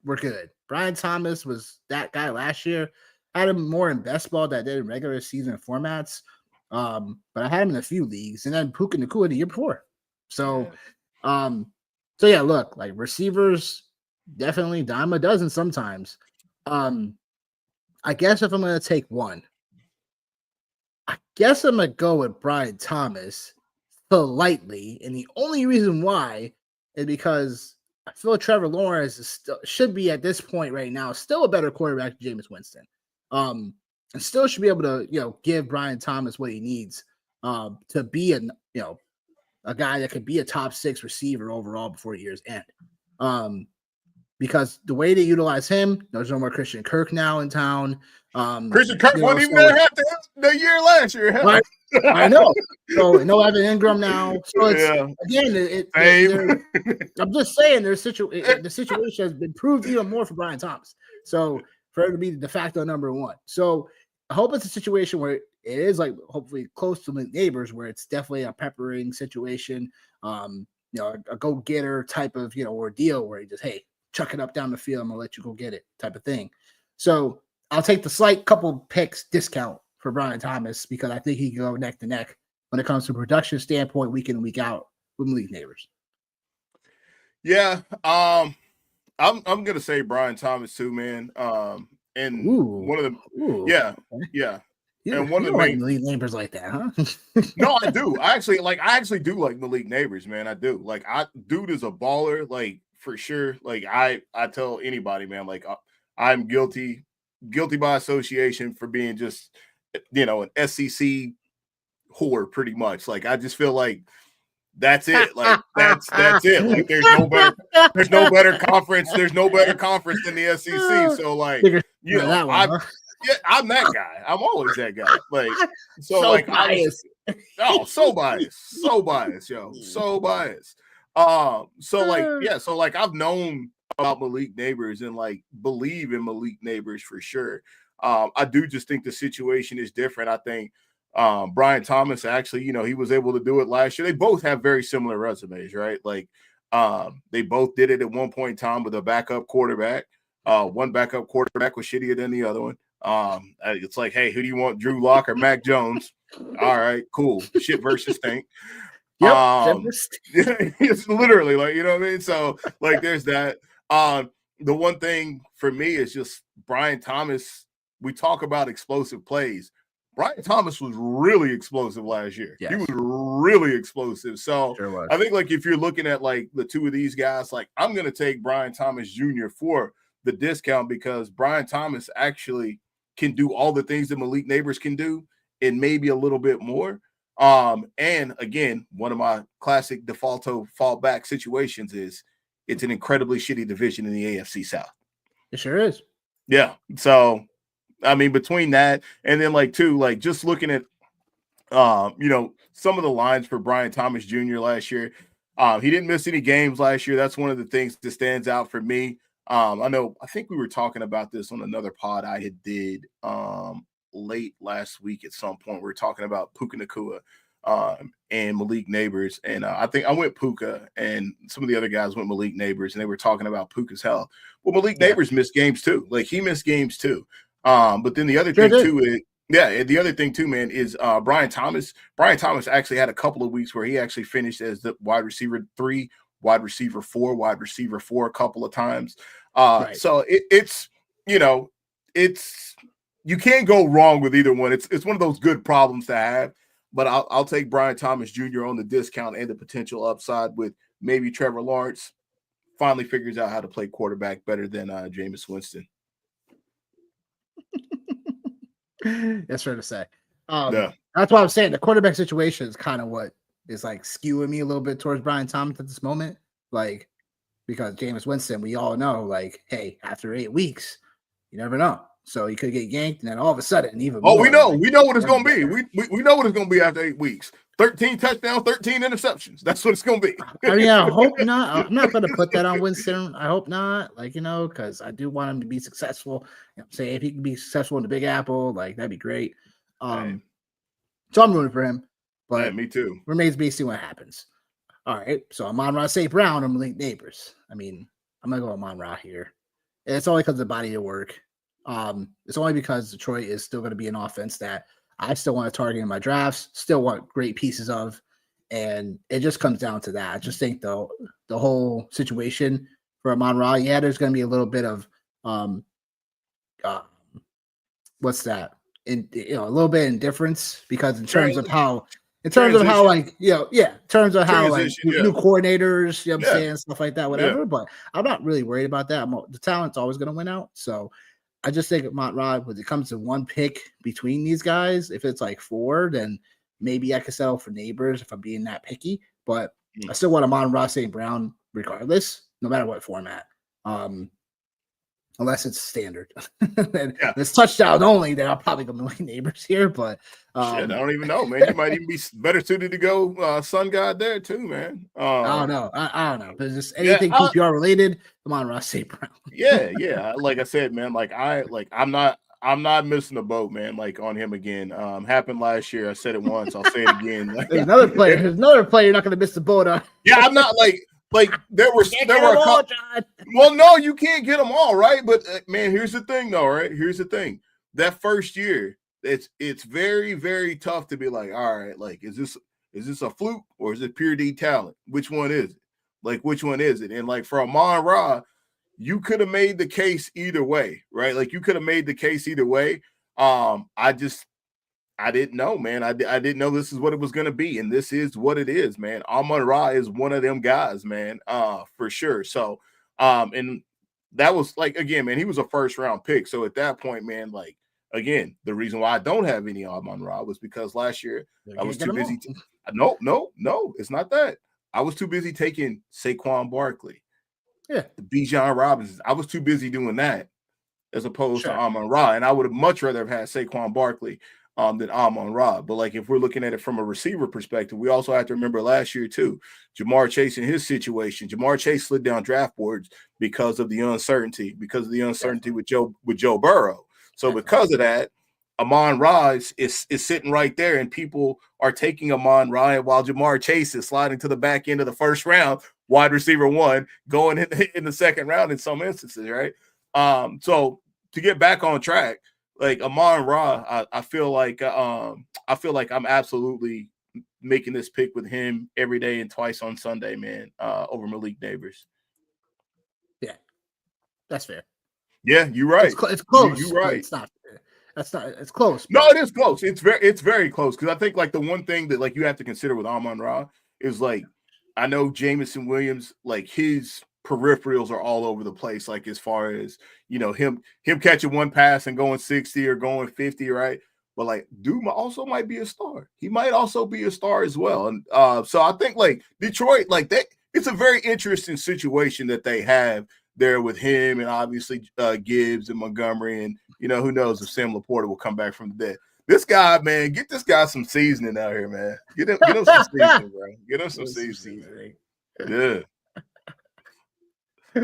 we're good. Brian Thomas was that guy last year. I had him more in best ball than I did in regular season formats. But I had him in a few leagues, and then Puka Nacua the year before. So, yeah, look, like receivers, definitely dime a dozen sometimes. I guess if I'm gonna take one, I guess I'm gonna go with Brian Thomas politely, and the only reason why is because I feel Trevor Lawrence should be at this point right now still a better quarterback than Jameis Winston, and still should be able to give Brian Thomas what he needs to be a guy that could be a top 6 receiver overall before year's end. Because the way they utilize him, there's no more Christian Kirk now in town.
Christian Kirk wasn't even there half the year last year.
Right? I know. So no Evan Ingram now. So it's again, I'm just saying the situation has been proved even more for Brian Thomas. So for him to be the de facto number 1. So I hope it's a situation where it is like hopefully close to the neighbors, where it's definitely a peppering situation, a go-getter type of ordeal where he just, hey, chuck it up down the field, I'm gonna let you go get it type of thing. So I'll take the slight couple picks discount for Brian Thomas because I think he can go neck to neck when it comes to production standpoint, week in and week out with Malik Neighbors.
Yeah, I'm gonna say Brian Thomas too, man. And one of the yeah. And one of the main
Malik Neighbors like that, huh?
No, I do. I actually do like Malik Neighbors, man. I do. Like, dude is a baller, like for sure. Like I tell anybody, man, like I'm guilty by association for being just an SEC whore, pretty much. Like I just feel like that's it. Like that's it. Like there's no better conference. There's no better conference than the SEC. So like I'm that guy. I'm always that guy. Like so like biased. So biased, yo, so biased. So I've known about Malik Neighbors and like believe in Malik Neighbors for sure. I do just think the situation is different. I think Brian Thomas actually, he was able to do it last year. They both have very similar resumes, right? Like they both did it at one point in time with a backup quarterback. One backup quarterback was shittier than the other one. It's like, hey, who do you want, Drew Lock or Mac Jones? All right, cool. Shit versus stink.
Yep.
It's literally like, you know what I mean? So like there's that. The one thing for me is just Brian Thomas. We talk about explosive plays. Brian Thomas was really explosive last year. Yes. He was really explosive. So sure I think like if you're looking at like the two of these guys, like I'm going to take Brian Thomas Jr. for the discount because Brian Thomas actually can do all the things that Malik Neighbors can do and maybe a little bit more. And again, one of my classic defaulto fallback situations is it's an incredibly shitty division in the AFC South.
It sure is.
Yeah. So, I mean, between that and then like just looking at, some of the lines for Brian Thomas Jr. last year, He didn't miss any games last year. That's one of the things that stands out for me. I think we were talking about this on another pod I had did late last week at some point. We were talking about Puka Nacua and Malik Neighbors. And I think I went Puka, and some of the other guys went Malik Neighbors, and they were talking about Puka's health. Well, Malik Neighbors missed games too. Like, he missed games too. But then the other thing too is, the other thing too, man, is Brian Thomas. Brian Thomas actually had a couple of weeks where he actually finished as the wide receiver 3, wide receiver 4, wide receiver 4 a couple of times. So it's you can't go wrong with either one. It's one of those good problems to have. But I'll take Brian Thomas Jr. on the discount and the potential upside with maybe Trevor Lawrence finally figures out how to play quarterback better than Jameis Winston.
That's fair to say. That's why I'm saying the quarterback situation is kind of what is like skewing me a little bit towards Brian Thomas at this moment. Like, because Jameis Winston, we all know, like, hey, after 8 weeks, you never know. So he could get yanked, and then all of a sudden, even more,
we know what it's going to be. We know what it's going to be after 8 weeks. 13 touchdowns, 13 interceptions. That's what it's going to be.
I mean, I hope not. I'm not going to put that on Winston. I hope not. Like, because I do want him to be successful. I'm saying if he can be successful in the Big Apple, like, that'd be great. So I'm rooting for him. But
me too.
Remains to be seen what happens. All right. So Amon-Ra St. Brown or Malik Neighbors. I mean, I'm going to go Amon-Ra here. And it's only because of the body of work. It's only because Detroit is still going to be an offense that I still want to target in my drafts, still want great pieces of, and it just comes down to that. I just think the whole situation for Amon-Ra, there's going to be a little bit of what's that? A little bit of indifference because in terms of how new coordinators, I'm saying, stuff like that, whatever. But I'm not really worried about that. The talent's always going to win out, so. I just think Amon-Ra, when it comes to one pick between these guys, if it's like 4, then maybe I could settle for Neighbors if I'm being that picky. But I still want Amon-Ra St. Brown regardless, no matter what format. Unless it's standard. And it's touchdown only, then I'll probably go Malik Neighbors here. But
I don't even know, man. You might even be better suited to go Sun God there too, man.
I don't know. I don't know. There's just anything PPR related. Amon-Ra St. Brown.
Yeah. Like I said, man, I'm not missing the boat, man. Like, on him again. Happened last year. I said it once. I'll say it again.
There's another player. You're not going to miss the boat on.
Yeah, I'm not like there were well, no, you can't get them all, right? But man, here's the thing, though, right? Here's the thing. That first year, it's very, very tough to be like, all right, like, is this a fluke or is it pure D talent? Which one is it? Like, which one is it? And like for Amon-Ra, you could have made the case either way, right? Like, you could have made the case either way. I didn't know, man. I didn't know this is what it was going to be, and this is what it is, man. Amon-Ra is one of them guys, man, for sure. So, and that was, like, again, man, he was a first-round pick. So at that point, man, like, again, the reason why I don't have any Amon-Ra was because last year I was too busy. No, it's not that. I was too busy taking Saquon Barkley, the Bijan Robinson. I was too busy doing that as opposed to Amon-Ra, and I would have much rather have had Saquon Barkley than Amon-Ra. But like, if we're looking at it from a receiver perspective, we also have to remember last year too, Jamar Chase and his situation. Jamar Chase slid down draft boards because of the uncertainty with Joe Burrow. So because of that, Amon-Ra is sitting right there, and people are taking Amon-Ra while Jamar Chase is sliding to the back end of the first round, wide receiver 1, going in the second round in some instances, right? So to get back on track, like Amon-Ra, I feel like I'm absolutely making this pick with him every day and twice on Sunday, man, over Malik Neighbors.
Yeah, that's fair.
Yeah, you're right.
It's close.
You're right.
It's not fair. That's not. It's close.
No, it is close. It's very close, because I think like the one thing that like you have to consider with Amon-Ra is, like, I know Jameson Williams, like, his peripherals are all over the place, like, as far as, him catching one pass and going 60 or going 50, right? But like, dude also might be a star. He might also be a star as well. And so I think like Detroit, like, it's a very interesting situation that they have there with him, and obviously Gibbs and Montgomery, and who knows if Sam Laporta will come back from the dead. This guy, man, get this guy some seasoning out here, man. Get him some seasoning, bro. Get him some seasoning. Yeah.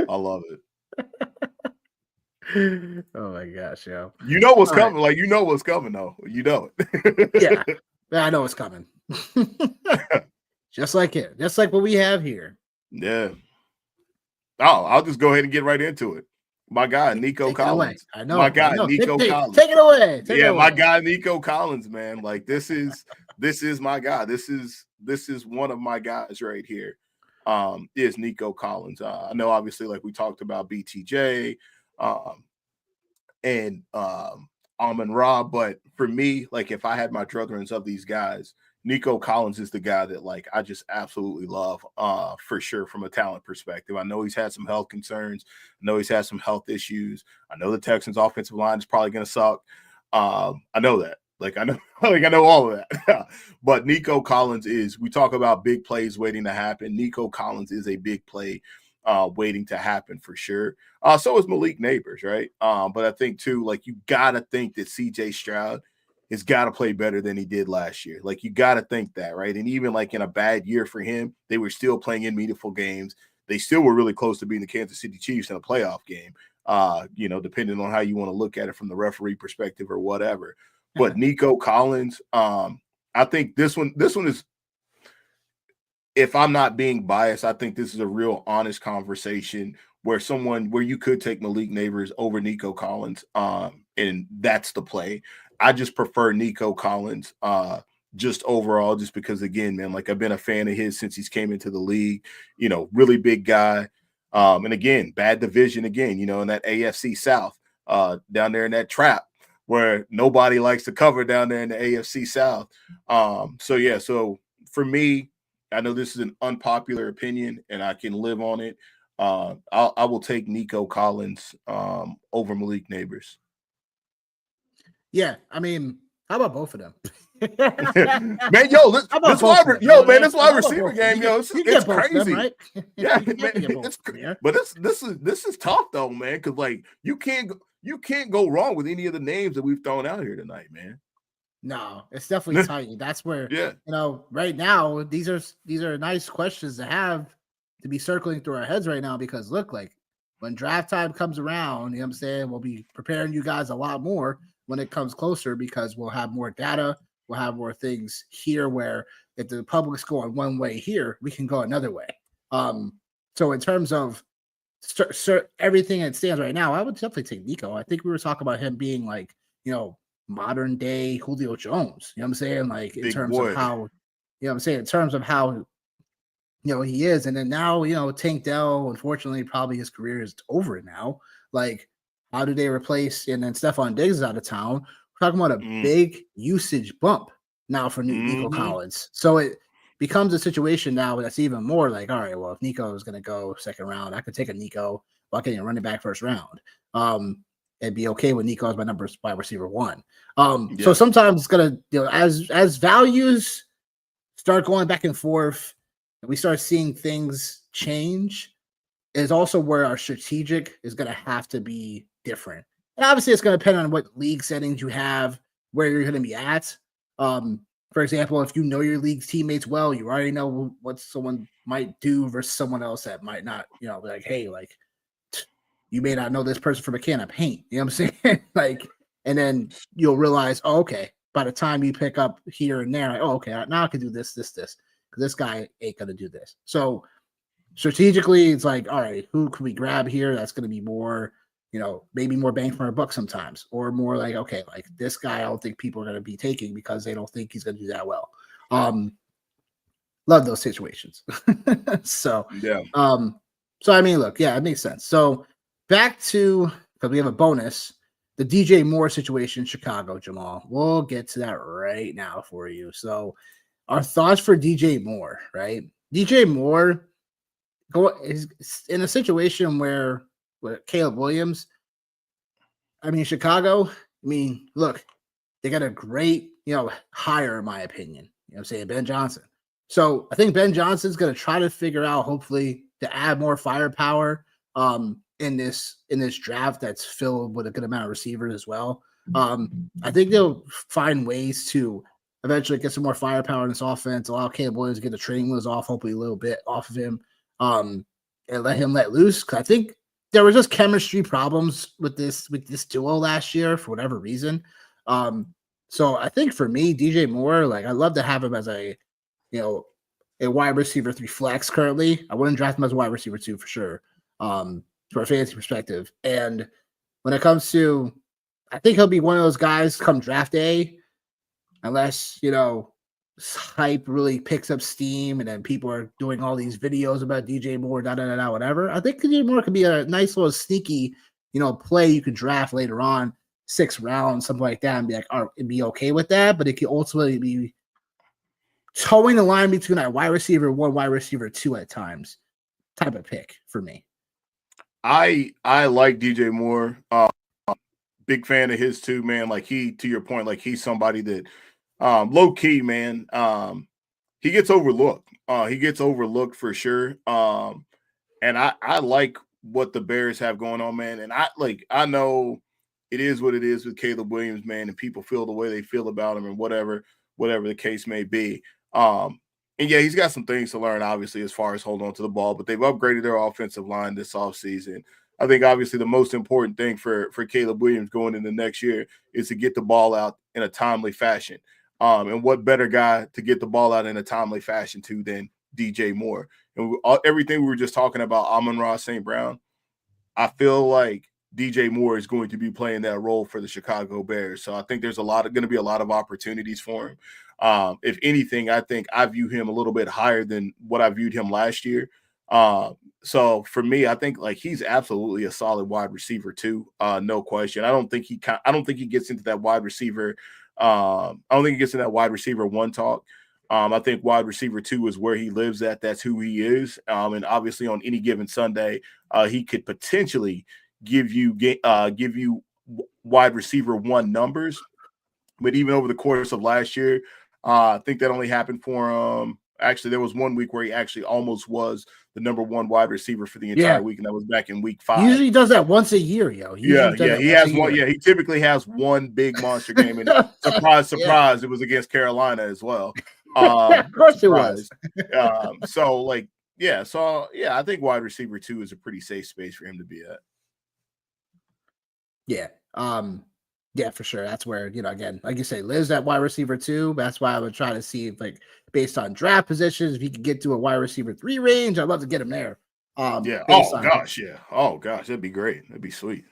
I love it.
Oh my gosh, yo.
You know what's
All right.
coming. Like, you know what's coming, though. You know
Yeah.
it.
I know it's coming. Just like it. Just like what we have here.
Yeah. Oh, I'll just go ahead and get right into it. My guy, Nico
Take it away.
Collins.
I
My
know. I
guy,
know.
Nico
Take
Collins.
it away. Take it
Yeah, my
away.
guy, Nico Collins, man. Like, this is my guy. This is one of my guys right here. Is Nico Collins. I know, obviously, like we talked about BTJ, and Amon Ra, but for me, like, if I had my drutherans of these guys, Nico Collins is the guy that, like, I just absolutely love, for sure, from a talent perspective. I know he's had some health concerns. I know he's had some health issues. I know the Texans' offensive line is probably going to suck. I know that. Like, I know, like, I know all of that. But Nico Collins is, we talk about big plays waiting to happen. Nico Collins is a big play waiting to happen for sure. So is Malik Neighbors, right? But I think too, like, you gotta think that CJ Stroud has got to play better than he did last year. Like, you got to think that, right? And even like in a bad year for him, they were still playing in meaningful games. They still were really close to beating the Kansas City Chiefs in a playoff game. Depending on how you want to look at it from the referee perspective or whatever. But Nico Collins, I think this one is, if I'm not being biased, I think this is a real honest conversation where you could take Malik Neighbors over Nico Collins, and that's the play. I just prefer Nico Collins, just overall, just because, again, man, like, I've been a fan of his since he's came into the league. Really big guy, and again, bad division again. In that AFC South, down there in that trap where nobody likes to cover down there in the AFC South. So for me, I know this is an unpopular opinion, and I can live on it. I will take Nico Collins over Malik Neighbors.
Yeah, I mean, how about both of them?
Man, yo, this wide receiver game, yo, it's crazy, them, right? Yeah, man, but this is tough though, man, because, like, you can't go wrong with any of the names that we've thrown out here tonight, man.
No, it's definitely tight. That's where, right now, these are nice questions to have to be circling through our heads right now, because look, like, when draft time comes around, I'm saying, we'll be preparing you guys a lot more when it comes closer, because we'll have more data, we'll have more things here where if the public's going one way here, we can go another way. So in terms of everything that stands right now, I would definitely take Nico. I think we were talking about him being like, modern day Julio Jones, you know what I'm saying? Like, in terms of how, in terms of how, he is. And then now, Tank Dell, unfortunately, probably his career is over now. Like, how do they replace, and then Stephon Diggs is out of town. We're talking about a big usage bump now for Nico Collins. So it becomes a situation now that's even more like, all right, well, if Nico is going to go second round, I could take a Nico while getting a running back first round. And be okay with Nico as my number wide receiver one. So sometimes it's gonna, as values start going back and forth, and we start seeing things change, is also where our strategic is gonna have to be different. And obviously, it's gonna depend on what league settings you have, where you're gonna be at. For example, if you know your league's teammates well, you already know what someone might do versus someone else that might not. Like, hey, like, you may not know this person from a can of paint. You know what I'm saying? Like, and then you'll realize, oh, okay, by the time you pick up here and there, like, oh, okay, now I can do this, because this guy ain't going to do this. So strategically, it's like, all right, who can we grab here that's going to be more, maybe more bang for our buck sometimes, or more like, okay, like, this guy I don't think people are going to be taking because they don't think he's going to do that well. Love those situations. So I mean, look, yeah, it makes sense. So back to, because we have a bonus, the DJ Moore situation in Chicago, Jamal. We'll get to that right now for you. So our thoughts for DJ Moore, right? DJ Moore is in a situation where with Caleb Williams, I mean, Chicago, look, they got a great, hire, in my opinion. I'm saying Ben Johnson. So I think Ben Johnson's going to try to figure out, hopefully, to add more firepower in this draft that's filled with a good amount of receivers as well. I think they'll find ways to eventually get some more firepower in this offense, allow Caleb Williams to get the training wheels off, hopefully a little bit off of him. and let him let loose. Cause I think there was just chemistry problems with this duo last year for whatever reason. So I think for me, DJ Moore, like I'd love to have him as a a wide receiver 3 flex currently. I wouldn't draft him as a wide receiver 2 for sure. From a fantasy perspective. And when it comes to, I think he'll be one of those guys come draft day, unless hype really picks up steam and then people are doing all these videos about DJ Moore, whatever. I think DJ Moore could be a nice little sneaky, play you could draft later on, 6th round, something like that, and be like, it'd be okay with that. But it could ultimately be towing the line between a wide receiver 1, wide receiver 2 at times type of pick for me.
I like DJ Moore. Big fan of his too, man. Like to your point, like he's somebody that low key, man. He gets overlooked. He gets overlooked for sure. And I like what the Bears have going on, man. And I know it is what it is with Caleb Williams, man, and people feel the way they feel about him and whatever the case may be. And yeah, he's got some things to learn, obviously, as far as holding on to the ball, but they've upgraded their offensive line this offseason. I think obviously the most important thing for Caleb Williams going into next year is to get the ball out in a timely fashion. And what better guy to get the ball out in a timely fashion to than DJ Moore? And everything we were just talking about, Amon-Ra St. Brown, I feel like DJ Moore is going to be playing that role for the Chicago Bears. So I think there's going to be a lot of opportunities for him. If anything, I think I view him a little bit higher than what I viewed him last year. So for me, I think like he's absolutely a solid wide receiver too. No question. I don't think he gets into that wide receiver. I don't think he gets in that wide receiver 1 talk. I think wide receiver 2 is where he lives at. That's who he is. And obviously on any given Sunday, he could potentially give you wide receiver 1 numbers. But even over the course of last year, I think that only happened for him. Actually, there was one week where he actually almost was the number 1 wide receiver for the entire week, and that was back in week 5.
He usually does that once a year, yo.
He has one. Yeah, he typically has one big monster game, and surprise, it was against Carolina as well.
Of course it was.
I think wide receiver 2 is a pretty safe space for him to be at.
Yeah. Yeah, for sure. That's where, again, like you say, lives at wide receiver 2. That's why I would try to see if, like, based on draft positions, if he could get to a wide receiver 3 range, I'd love to get him there.
Yeah. Oh gosh, that'd be great. That'd be sweet.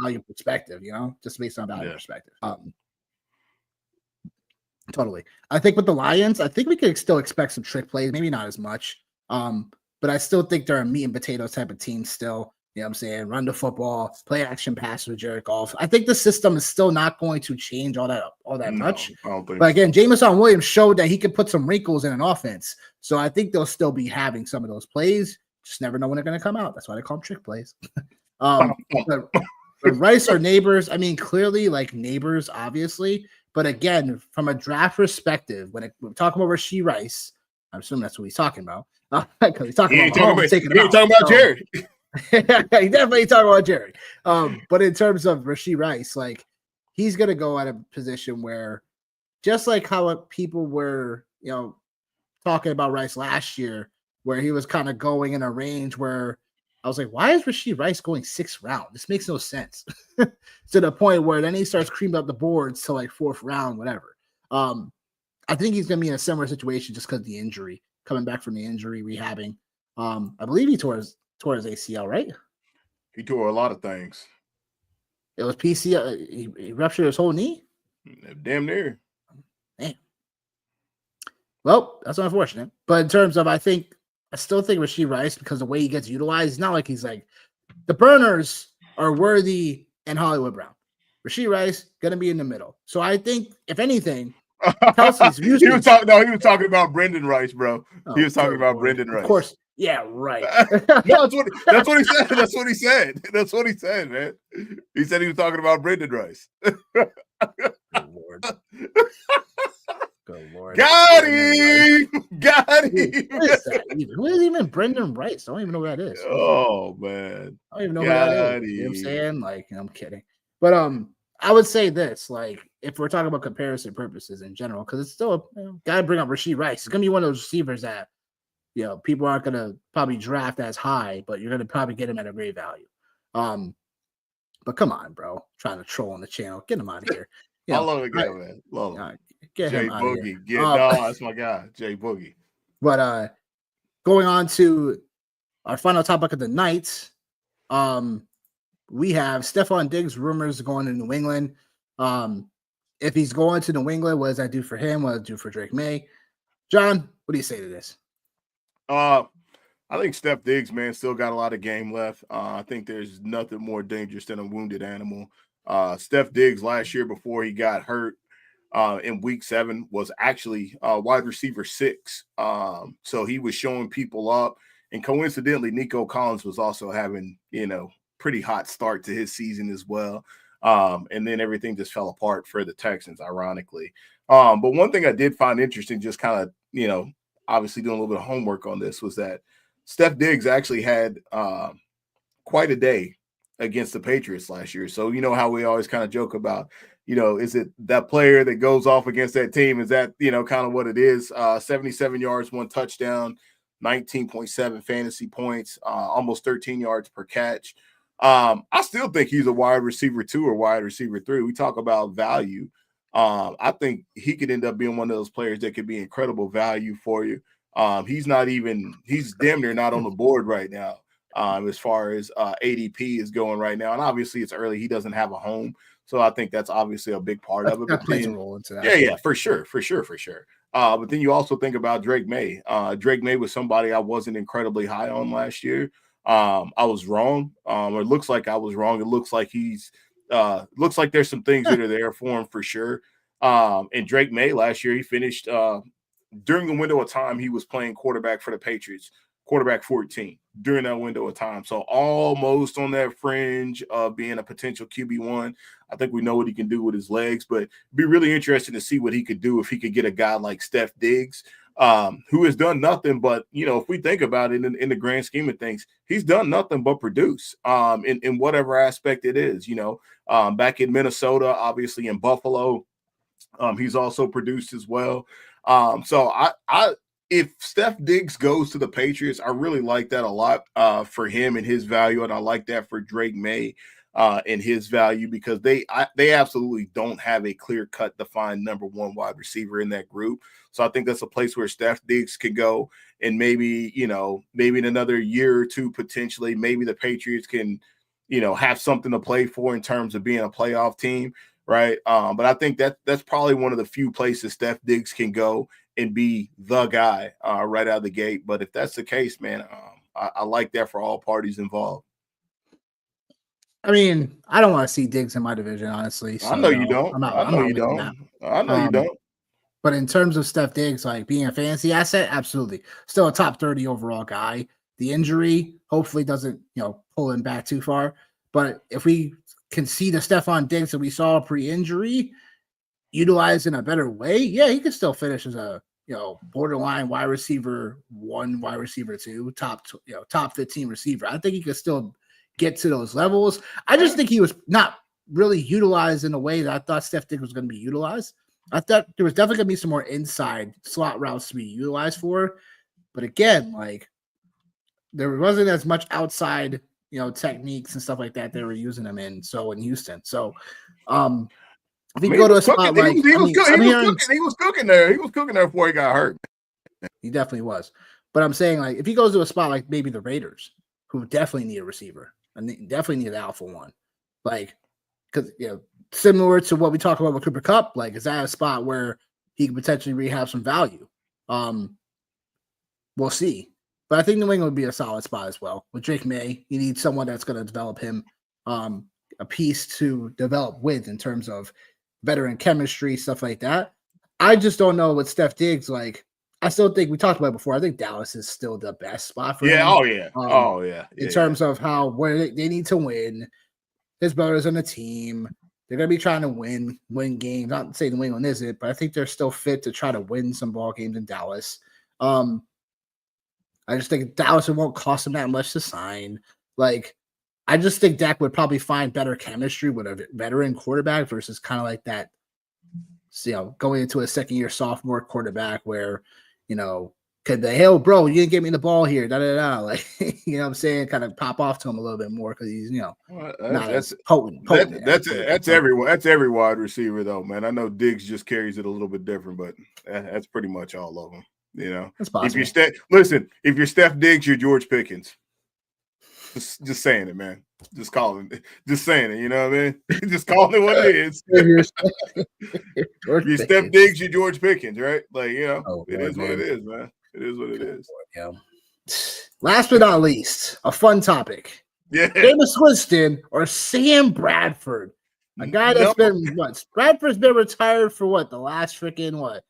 Value perspective, just based on value perspective. Totally. I think with the Lions, I think we could still expect some trick plays, maybe not as much. But I still think they're a meat and potatoes type of team still. You know what I'm saying? Run the football, play action pass with Jared Goff. I think the system is still not going to change all that much.
I don't think
but again, Jameson Williams showed that he could put some wrinkles in an offense. So I think they'll still be having some of those plays. Just never know when they're going to come out. That's why they call them trick plays. But Rice are neighbors. I mean, clearly like neighbors, obviously. But again, from a draft perspective, when we're talking about Rashee Rice, I'm assuming that's what he's talking about. Because he's talking about
Jared.
He definitely talking about Jerry. But in terms of Rashee Rice, like he's gonna go at a position where, just like how people were, talking about Rice last year, where he was kind of going in a range where I was like, why is Rashee Rice going 6th round? This makes no sense. To the point where then he starts creaming up the boards to like 4th round, whatever. I think he's gonna be in a similar situation just because of the injury, coming back from the injury, rehabbing. I believe he tore his ACL, right?
He tore a lot of things.
It was PCL. He ruptured his whole knee?
Damn near.
Damn. Well, that's unfortunate. But in terms of, I still think Rashee Rice, because the way he gets utilized, it's not like he's like, the burners are Worthy and Hollywood Brown. Rashee Rice, going to be in the middle. So I think, if anything, Kelsey's
he was talking about Brendan Rice, bro. He was talking about Brendan Rice.
Of course. Yeah, right.
No, that's what he said. That's what he said. That's what he said, man. He said he was talking about Brendan Rice.
Good Lord. Good Lord.
Got him.
Who is that even? Who is even Brendan Rice? I don't even know who that is.
Oh, man.
I don't even know who that is. You know what I'm saying? Like, I'm kidding. But I would say this, like, if we're talking about comparison purposes in general, because it's still gotta bring up Rashee Rice. It's gonna be one of those receivers that people aren't going to probably draft as high, but you're going to probably get him at a great value. But come on, bro, trying to troll on the channel, get him out of here.
I love the guy, man. Love him.
Get
Jay
him out of here.
Boogie. No, that's my guy, Jay Boogie.
But going on to our final topic of the night, we have Stephon Diggs rumors going to New England. If he's going to New England, what does that do for him? What does it do for Drake May? John, what do you say to this?
I think Steph Diggs, man, still got a lot of game left. I think there's nothing more dangerous than a wounded animal. Steph Diggs last year before he got hurt in week 7 was actually wide receiver 6. So he was showing people up. And coincidentally, Nico Collins was also having, pretty hot start to his season as well. And then everything just fell apart for the Texans, ironically. But one thing I did find interesting, just kind of, obviously doing a little bit of homework on this, was that Steph Diggs actually had quite a day against the Patriots last year. So, how we always kind of joke about, is it that player that goes off against that team? Is that, kind of what it is? 77 yards, 1 touchdown, 19.7 fantasy points, almost 13 yards per catch. I still think he's a wide receiver 2 or wide receiver 3. We talk about value. I think he could end up being one of those players that could be incredible value for you. He's damn near not on the board right now as far as ADP is going right now. And obviously it's early. He doesn't have a home. So I think that's obviously a big part of it.
That plays a role into that.
Yeah, for sure. But then you also think about Drake May. Drake May was somebody I wasn't incredibly high on last year. I was wrong. It looks like I was wrong. It looks like looks like there's some things that are there for him for sure. And Drake May last year, he finished during the window of time he was playing quarterback for the Patriots, quarterback 14 during that window of time. So almost on that fringe of being a potential QB1. I think we know what he can do with his legs, but it'd be really interesting to see what he could do if he could get a guy like Steph Diggs, who has done nothing but, if we think about it in the grand scheme of things, he's done nothing but produce in whatever aspect it is, back in Minnesota, obviously in Buffalo. He's also produced as well. So if Steph Diggs goes to the Patriots, I really like that a lot for him and his value. And I like that for Drake May and his value, because they absolutely don't have a clear-cut defined number 1 wide receiver in that group. So I think that's a place where Steph Diggs could go, and maybe in another year or two, potentially, maybe the Patriots can, have something to play for in terms of being a playoff team. Right. But I think that's probably one of the few places Steph Diggs can go and be the guy right out of the gate. But if that's the case, man, I like that for all parties involved.
I mean, I don't want to see Diggs in my division, honestly. So
I know you don't. I know you don't.
But in terms of Steph Diggs, like being a fantasy asset, absolutely. Still a top 30 overall guy. The injury hopefully doesn't, pull him back too far. But if we can see the Stephon Diggs that we saw pre-injury utilized in a better way, yeah, he could still finish as a borderline wide receiver 1, wide receiver 2, top 15 receiver. I think he could still get to those levels. I just think he was not really utilized in a way that I thought Steph Diggs was going to be utilized. I thought there was definitely going to be some more inside slot routes to be utilized for, but again, like there wasn't as much outside techniques and stuff like that they were using them in. So in Houston. So if you go to a spot like
he was cooking there. He was cooking there before he got hurt.
He definitely was. But I'm saying, like, if he goes to a spot like maybe the Raiders, who definitely need a receiver and definitely need an alpha one, like, because similar to what we talked about with Cooper Kupp, like, is that a spot where he could potentially rehab some value? We'll see. But I think New England would be a solid spot as well. With Drake May, you need someone that's going to develop him a piece to develop with in terms of veteran chemistry, stuff like that. I just don't know what Steph Diggs, like, I still think we talked about it before. I think Dallas is still the best spot for him. In terms of where they need to win. His brothers on the team. They're going to be trying to win games. Not saying New England is it, but I think they're still fit to try to win some ball games in Dallas. I just think Dallas, it won't cost him that much to sign. Like, I just think Dak would probably find better chemistry with a veteran quarterback versus kind of like that, going into a second-year sophomore quarterback where, could the hell, bro, you didn't get me the ball here, da da da. Like, you know what I'm saying? Kind of pop off to him a little bit more because he's, not as potent.
That's everyone. That's every wide receiver though, man. I know Diggs just carries it a little bit different, but that's pretty much all of them.
That's possible.
If you're Steph Diggs, you're George Pickens. Just saying it, man. Just saying it. You know what I mean? Just calling it what it is. You're Steph Diggs, you're George Pickens, right? Like, it is what it is, man. It is what it is.
Yeah. Last but not least, a fun topic.
Yeah.
Jameis Winston or Sam Bradford. A guy that's Bradford's been retired for the last freaking what?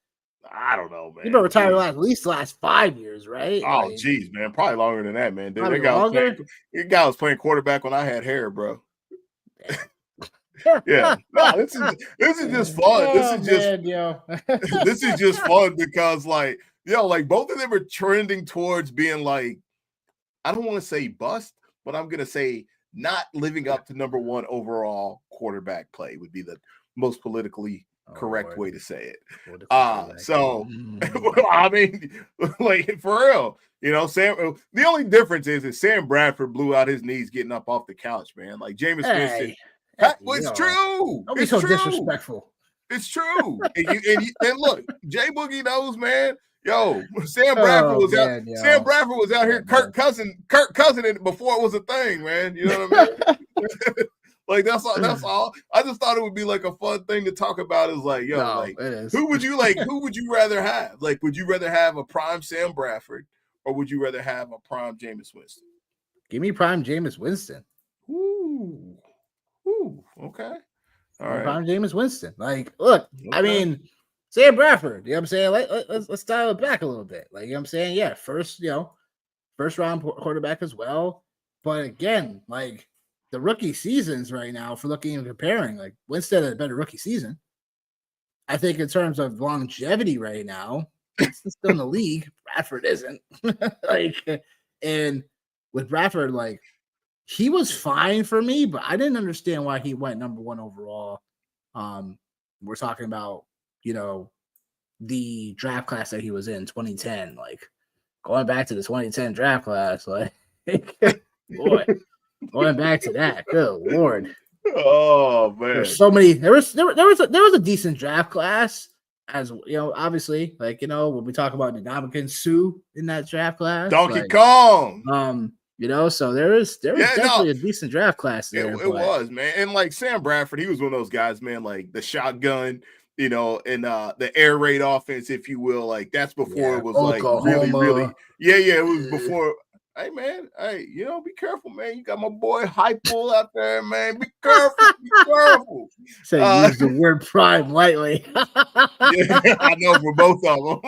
I don't know, man.
He's been retired at least the last 5 years, right?
Oh, geez, man. Probably longer than that, man. Dude, that guy was playing quarterback when I had hair, bro. Yeah. No, this is just fun. This is just fun because, like both of them are trending towards being like, I don't want to say bust, but I'm gonna say not living up to number one overall quarterback play would be the most politically correct way to say it. So I mean, like, for real, Sam. The only difference is Sam Bradford blew out his knees getting up off the couch, man. Like Jameis Winston. It's true.
Don't be so disrespectful.
It's true. And look, Jay Boogie knows, man. Sam Bradford was out. Sam Bradford was out here. Kirk Cousin it before it was a thing, man. You know what I mean? Like that's all. I just thought it would be like a fun thing to talk about. Is like, who would you rather have? Like, would you rather have a prime Sam Bradford or would you rather have a prime Jameis Winston?
Give me prime Jameis Winston.
Ooh, okay. All right.
Prime Jameis Winston. Like, look, okay. I mean, Sam Bradford, you know what I'm saying? Let's dial it back a little bit. Like, you know what I'm saying? Yeah, first round quarterback as well. But again, like, the rookie seasons right now, for looking and comparing, like, Winston had a better rookie season. I think in terms of longevity right now, Winston's still in the league. Bradford isn't. And with Bradford, like, he was fine for me, but I didn't understand why he went number one overall. We're talking about, the draft class that he was in, 2010. Like, going back to the 2010 draft class, like, boy. Going back to that, good Lord!
Oh man,
there's so many. There was a decent draft class, as obviously, like when we talk about Ndamukong Suh in that draft class,
Donkey Kong.
So there was definitely a decent draft class there.
It was, man, and like Sam Bradford, he was one of those guys, man, like the shotgun, and the air raid offense, if you will, like that's before it was Oklahoma. Like really, it was before. Hey, man. Hey, be careful, man. You got my boy Hype-Bull out there, man. Be careful. Be careful.
So use the word prime lightly.
Yeah, I know for both of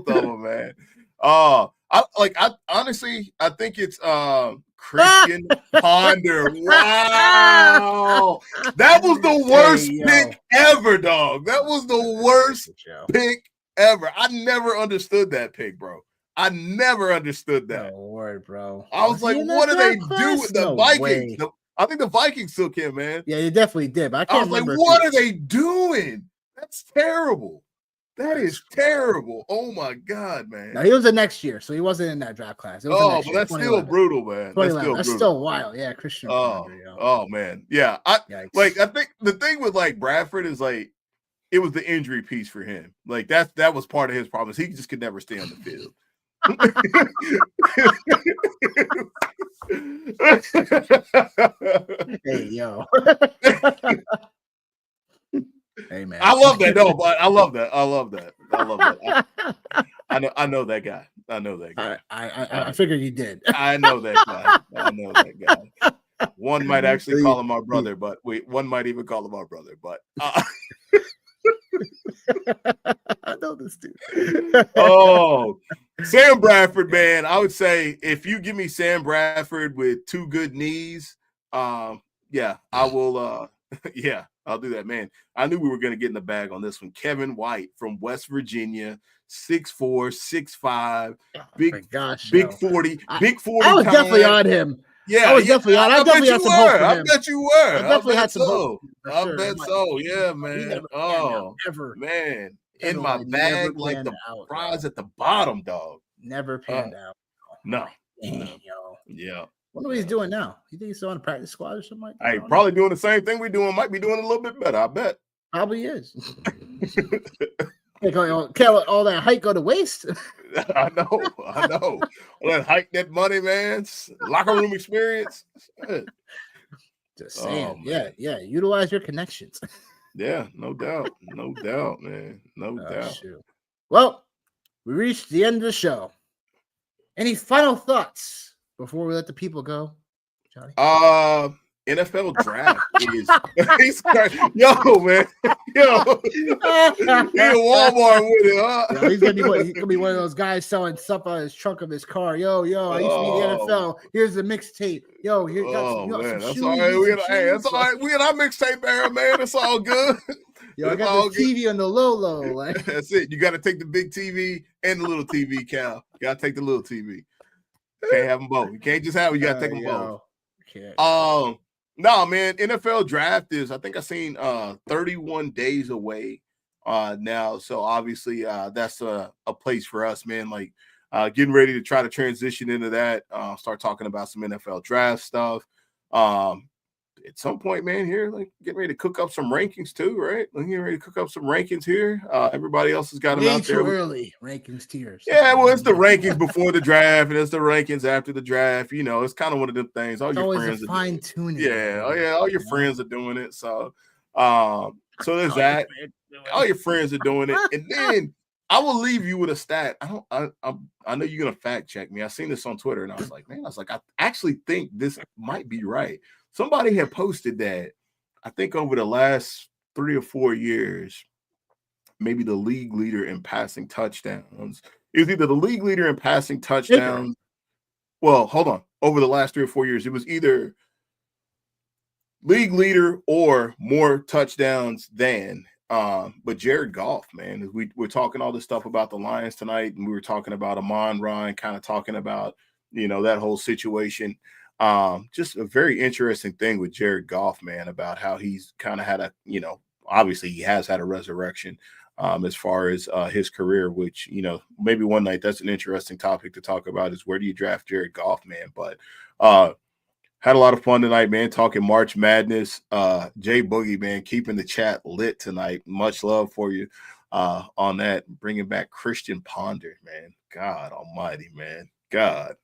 them. Man. I honestly think it's Christian Ponder. Wow. That was the worst pick ever, dog. That was the worst pick ever. I never understood that pick, bro. I never understood that.
Oh, word, bro.
I was like, what do they do with the Vikings? I think the Vikings took him, man.
Yeah, you definitely did. But I was like,
what are they doing? That's terrible. That is terrible. Oh, my God, man.
Now, he was the next year, so he wasn't in that draft class.
But that's still brutal, man.
That's still wild. Yeah, Christian.
Oh, man. Yeah. I think the thing with, like, Bradford is, like, it was the injury piece for him. Like, that was part of his problems. He just could never stay on the field.
Hey, yo. Hey, man.
I love that. No, but I love that. I know that guy.
I figured you did.
I know that guy. One might actually call him our brother, but one might even call him our brother, but
I know this dude.
Sam Bradford, man. I would say if you give me Sam Bradford with two good knees, I will. I'll do that, man. I knew we were going to get in the bag on this one. Kevin White from West Virginia, 6'4", 6'5", big 40.
I was definitely on him.
Yeah,
I was definitely on. I definitely had some hope for him.
I bet you were.
I definitely had some hope.
I bet so. Yeah, man. Man. In my bag, like the prize at the bottom, dog.
never panned out.
No.
Dang,
No.
yo.
Yeah.
Wonder what he's doing now. You think he's still on the practice squad or something like that?
Hey, probably doing the same thing we're doing. Might be doing a little bit better, I bet.
Probably is. Can't all that height go to waste.
I know. All that hike, that money, man. Locker room experience.
Just saying. Yeah. Utilize your connections.
Yeah, no doubt, man. No doubt.
Shoot. Well, we reached the end of the show. Any final thoughts before we let the people go, Johnny?
NFL draft is yo, man. Yo, he in Walmart with it, huh?
Yo, he's gonna be one of those guys selling stuff on his trunk of his car. Yo, I used to be in the NFL. Here's the mixtape. Yo, here got some
that's
shoes.
All right. That's all right. We in our mixtape era, man. It's all good.
Yo, I got this TV on the low. Like
that's it. You got to take the big TV and the little TV, Cal. You got to take the little TV. You can't have them both. You can't just have them. You got to take them both.
Can't.
No, man. NFL draft is, I think I seen 31 days away now. So obviously that's a place for us, man. Like getting ready to try to transition into that. Start talking about some NFL draft stuff. At some point, man, here, like getting ready to cook up some rankings too, right? Like getting ready to cook up some rankings here. Everybody else has got them out there.
Early rankings tiers.
Yeah, well, it's the rankings before the draft, and it's the rankings after the draft. You know, it's kind of one of them things. All your friends are
fine tuning.
Yeah, all your friends are doing it. So, so there's that. All your friends are doing it, and then I will leave you with a stat. I know you're gonna fact check me. I seen this on Twitter, and I was like, I actually think this might be right. Somebody had posted that I think over the last 3 or 4 years, maybe the league leader in passing touchdowns. It was either the league leader in passing touchdowns. Well, hold on. Over the last 3 or 4 years, it was either league leader or more touchdowns than. But Jared Goff, man, we're talking all this stuff about the Lions tonight, and we were talking about Amon-Ra, kind of talking about, that whole situation. Just a very interesting thing with Jared Goff, man, about how he's kind of had obviously he has had a resurrection as far as his career, which, maybe one night that's an interesting topic to talk about is where do you draft Jared Goff, man? But had a lot of fun tonight, man, talking March Madness. Jay Boogie, man, keeping the chat lit tonight. Much love for you on that. Bringing back Christian Ponder, man. God almighty, man. God.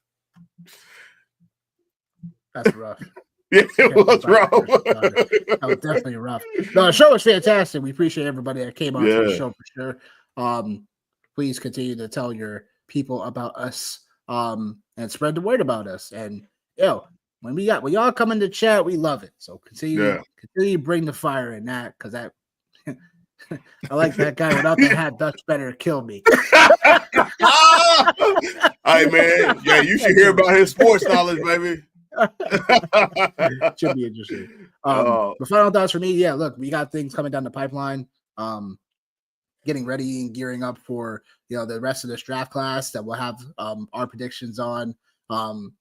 That's rough.
Yeah, it was rough.
That was definitely rough. No, the show was fantastic. We appreciate everybody that came on to the show for sure. Please continue to tell your people about us and spread the word about us. And when y'all come into chat, we love it. So continue to bring the fire in that, because that I like that guy without the hat. Dutch better kill me.
All right, man. Yeah, you should hear about his sports knowledge, baby.
Should be interesting. The final thoughts for me, look, we got things coming down the pipeline. Getting ready and gearing up for the rest of this draft class that we'll have our predictions on. We'll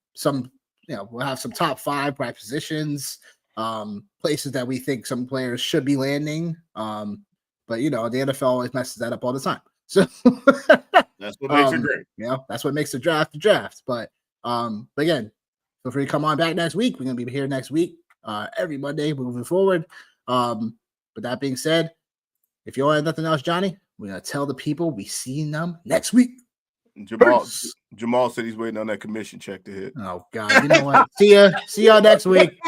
have some top 5 by positions, places that we think some players should be landing. But the NFL always messes that up all the time. So
that's what makes it great.
That's what makes the draft. But again, feel free to come on back next week. We're gonna be here next week, every Monday moving forward. But that being said, if you don't have nothing else, Johnny, we're gonna tell the people we see them next week.
Jamal said he's waiting on that commission check to hit.
Oh God, you know what? See y'all next week.